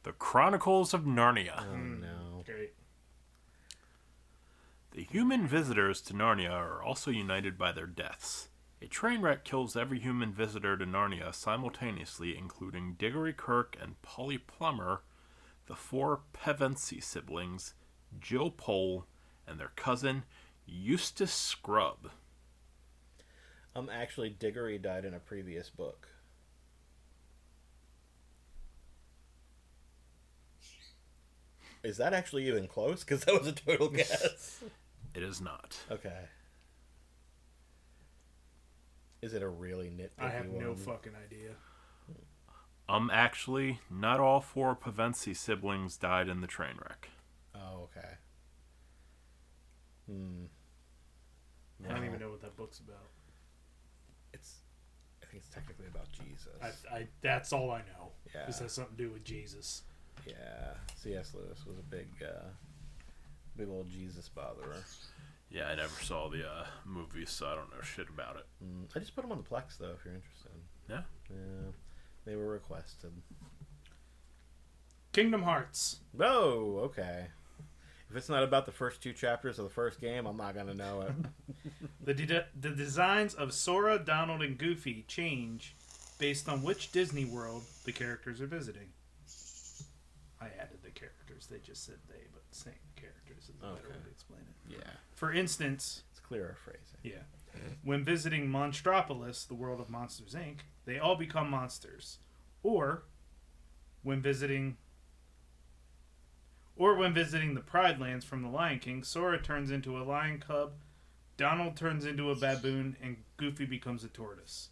The Chronicles of Narnia. Oh no. Great. The human visitors to Narnia are also united by their deaths. A train wreck kills every human visitor to Narnia simultaneously, including Diggory Kirk and Polly Plummer, the 4 Pevensey siblings, Jill Pole, and their cousin, Eustace Scrubb. Actually, Diggory died in a previous book. Is that actually even close? Because that was a total guess. It is not. Okay. Is it a really nitpicky I have no one? fucking idea. Actually, not all 4 Pevensey siblings died in the train wreck. Oh, okay. I don't even know what that book's about. I think it's technically about Jesus. That's all I know. Yeah. This has something to do with Jesus. Yeah. C.S. Lewis was a big old Jesus botherer. Yeah, I never saw the movie, so I don't know shit about it. I just put them on the Plex, though, if you're interested. Yeah? Yeah. They were requested. Kingdom Hearts. Oh, okay. If it's not about the first 2 chapters of the first game, I'm not going to know it. The designs of Sora, Donald, and Goofy change based on which Disney World the characters are visiting. I added the characters. They just said they, but saying characters is a better way to explain it. Yeah. For instance, It's clearer phrasing. yeah, when visiting Monstropolis, the world of Monsters, Inc., they all become monsters. Or, When visiting the Pride Lands from the Lion King, Sora turns into a lion cub, Donald turns into a baboon, and Goofy becomes a tortoise.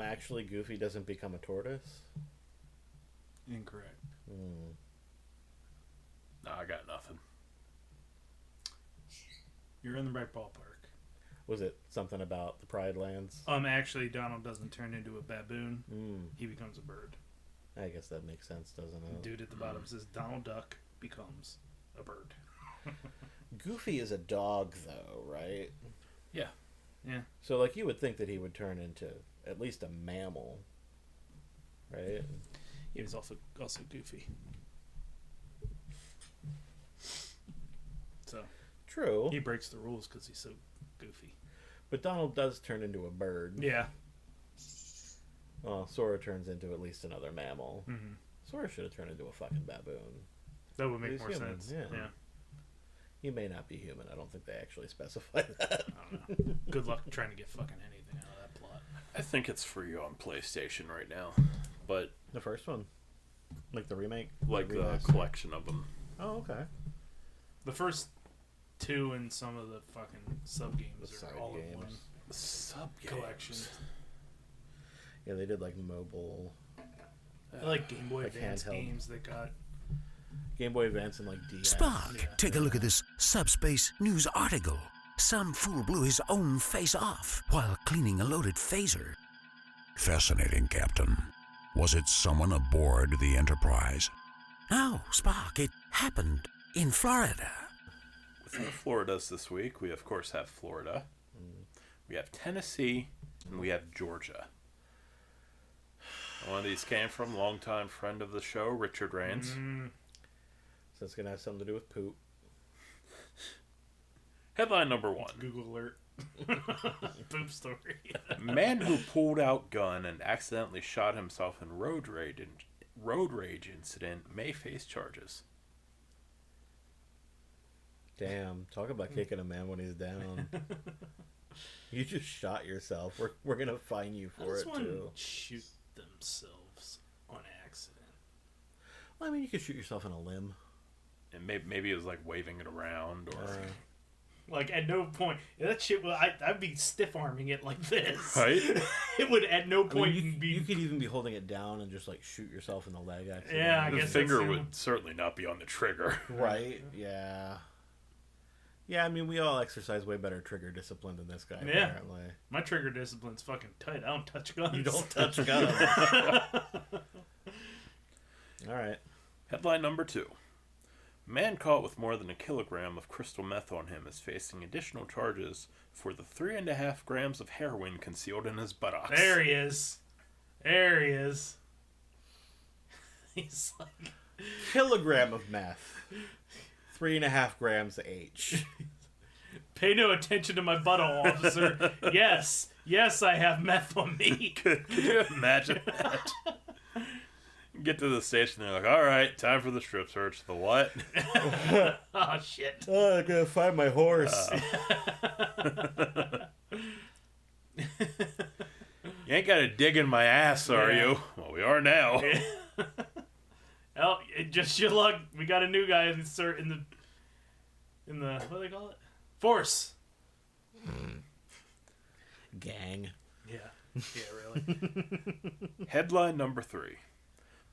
Actually, Goofy doesn't become a tortoise. Incorrect. No, I got nothing. You're in the right ballpark. Was it something about the Pride Lands? Actually, Donald doesn't turn into a baboon. He becomes a bird. I guess that makes sense, doesn't it? Dude at the bottom says Donald Duck becomes a bird. Goofy is a dog, though, right? Yeah. Yeah. So, like, you would think that he would turn into at least a mammal, right? He was also Goofy. So True. he breaks the rules because he's so goofy. But Donald does turn into a bird. Yeah. Well, Sora turns into at least another mammal. Mm-hmm. Sora should have turned into a fucking baboon. That would make He's more human, sense. yeah. Yeah. He may not be human. I don't think they actually specify that. I don't know. Good luck trying to get fucking anything out of that plot. I think it's free on PlayStation right now. But The first one? Like the remake? like the remaster? collection of them. Oh, okay. The first two and some of the fucking sub games The are side all in games. one Sub collection. Yeah, they did like mobile, I like Game Boy Like Advance handheld. games that got. Game Boy Advance, and like DS. Spark, Yeah. take a look at this subspace news article. Some fool blew his own face off while cleaning a loaded phaser. Fascinating, Captain. Was it someone aboard the Enterprise? No, Spark, it happened in Florida. Within the Floridas this week, we of course have Florida. We have Tennessee, and we have Georgia. One of these came from longtime friend of the show, Richard Rains. So it's gonna have something to do with poop. Headline number 1. Google alert. Poop story. Man who pulled out gun and accidentally shot himself in road rage incident may face charges. Damn, talk about kicking a man when he's down. You just shot yourself. We're gonna fine you How for does it one too. shoot themselves on accident? Well, I mean, you could shoot yourself in a limb. And maybe it was like waving it around or... Like, at no point, that shit, I'd be stiff arming it like this. Right? It would at no I point mean, be. you could even be holding it down and just like shoot yourself in the leg. Accidentally. Yeah, I The guess finger that's- would certainly not be on the trigger. Right? Yeah. Yeah, I mean, we all exercise way better trigger discipline than this guy, Yeah. apparently. My trigger discipline's fucking tight. I don't touch guns. You don't touch guns. All right. Headline number 2. Man caught with more than a kilogram of crystal meth on him is facing additional charges for the 3.5 grams of heroin concealed in his buttocks. There he is. There he is. He's like, Kilogram of meth. 3.5 grams each. pay no attention to my butthole, officer. Yes, I have meth on me. Could you imagine that? Get to the station, they're like, all right, time for the strip search. The what? Oh, shit. Oh, I gotta find my horse. You ain't got to dig in my ass, are Yeah. you? Well, we are now. Oh, just your luck. We got a new guy in the what do they call it? Force. Gang. Yeah, really. Headline number 3.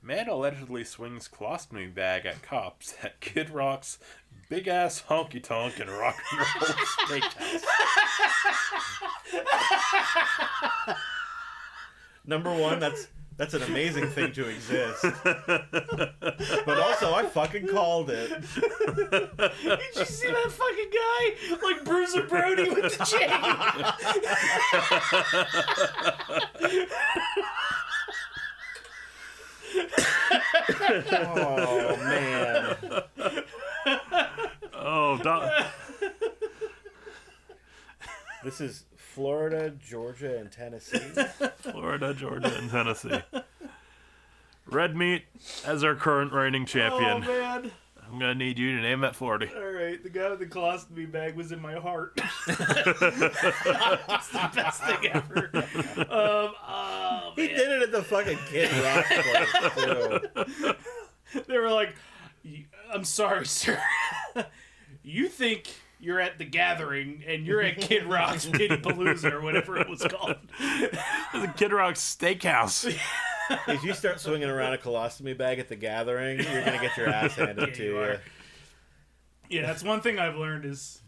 Man allegedly swings colostomy bag at cops at Kid Rock's Big Ass Honky Tonk and Rock and Roll Steakhouse. Number one, that's an amazing thing to exist. But also, I fucking called it. Did you see that fucking guy? Like Bruiser Brody with the chain. Oh, man. Oh, This is Florida, Georgia, and Tennessee. Florida, Georgia, and Tennessee. Red Meat as our current reigning champion. Oh, man. I'm going to need you to name that Florida. All right. say the guy with the colostomy bag was in my heart. It's the best thing ever. He did it at the fucking Kid Rock place, too. They were like, I'm sorry, sir. You think you're at the Gathering and you're at Kid Rock's Pity Palooza or whatever it was called. The Kid Rock Steakhouse. If you start swinging around a colostomy bag at the Gathering, you're going to get your ass handed to you. Yeah, that's one thing I've learned is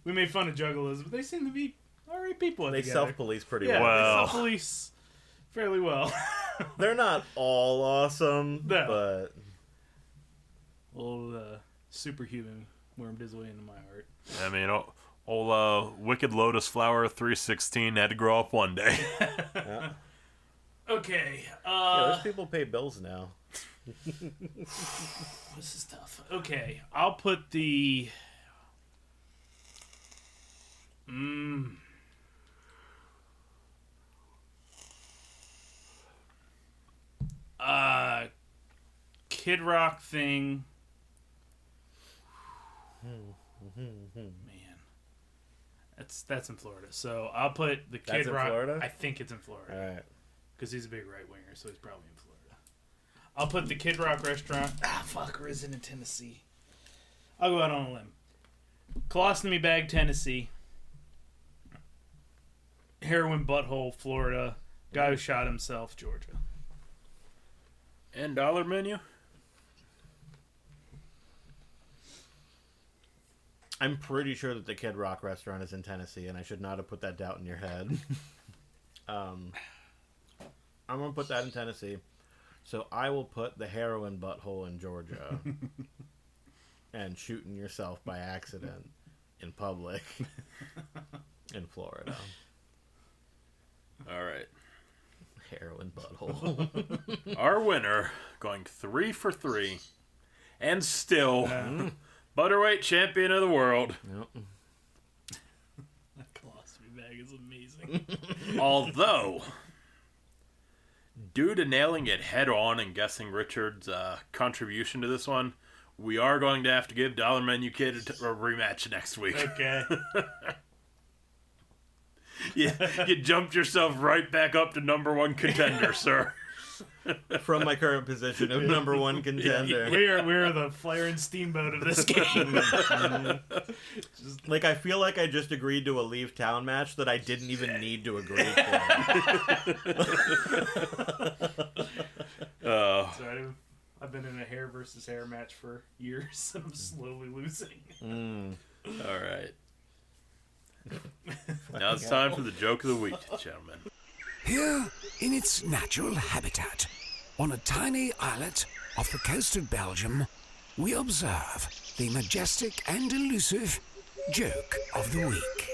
we made fun of juggalos, but they seem to be alright people at They the Gathering. self-police pretty Yeah, well. they self-police fairly well. They're not all awesome, No. but... Old superhuman wormed his way into my heart. I mean, old Wicked Lotus Flower 316 had to grow up one day. Yeah. Okay. Yeah, those people pay bills now. This is tough. Okay, I'll put the... Kid Rock thing. Man, that's in Florida. So I'll put the Kid That's in Rock. Florida? I think it's in Florida. All right. Because he's a big right winger, so he's probably in Florida. I'll put the Kid Rock restaurant. Or is it in Tennessee? I'll go out on a limb. Colostomy bag, Tennessee. Heroin butthole, Florida. Guy who shot himself, Georgia. And dollar menu? I'm pretty sure that the Kid Rock restaurant is in Tennessee, and I should not have put that doubt in your head. I'm going to put that in Tennessee. So I will put the heroin butthole in Georgia. And shooting yourself by accident in public in Florida. All right. Heroin butthole. Our winner, going 3 for 3, and still Butterweight champion of the world. Yep. That colostomy bag is amazing. Although, due to nailing it head on and guessing Richard's contribution to this one, we are going to have to give Dollar Menu Kid a rematch next week. Okay. You jumped yourself right back up to number 1 contender, sir. From my current position of number 1 contender. We're the Flair and Steamboat of this game. Like, I feel like I just agreed to a leave town match that I didn't even need to agree to. So I've been in a hair versus hair match for years, and I'm slowly losing. All right. Now it's time for the joke of the week, gentlemen. Here, in its natural habitat, on a tiny islet off the coast of Belgium, we observe the majestic and elusive joke of the week.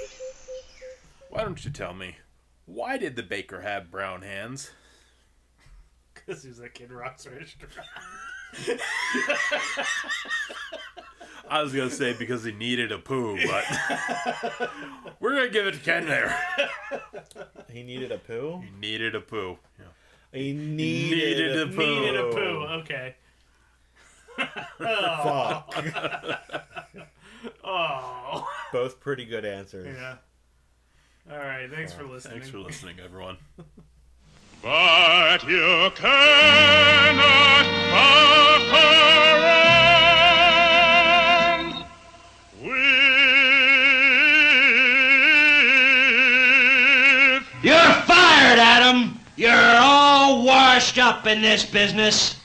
Why don't you tell me, why did the baker have brown hands? Because he was at Kid Rock's restaurant. I was going to say because he needed a poo, but we're going to give it to Ken there. He needed a poo? He needed a poo. Yeah. He needed a poo. Needed a poo. Okay. Fuck. Oh. Both pretty good answers. Yeah. All right. Thanks for listening. Thanks for listening, everyone. But you cannot fuck around with... You're fired, Adam. You're all washed up in this business.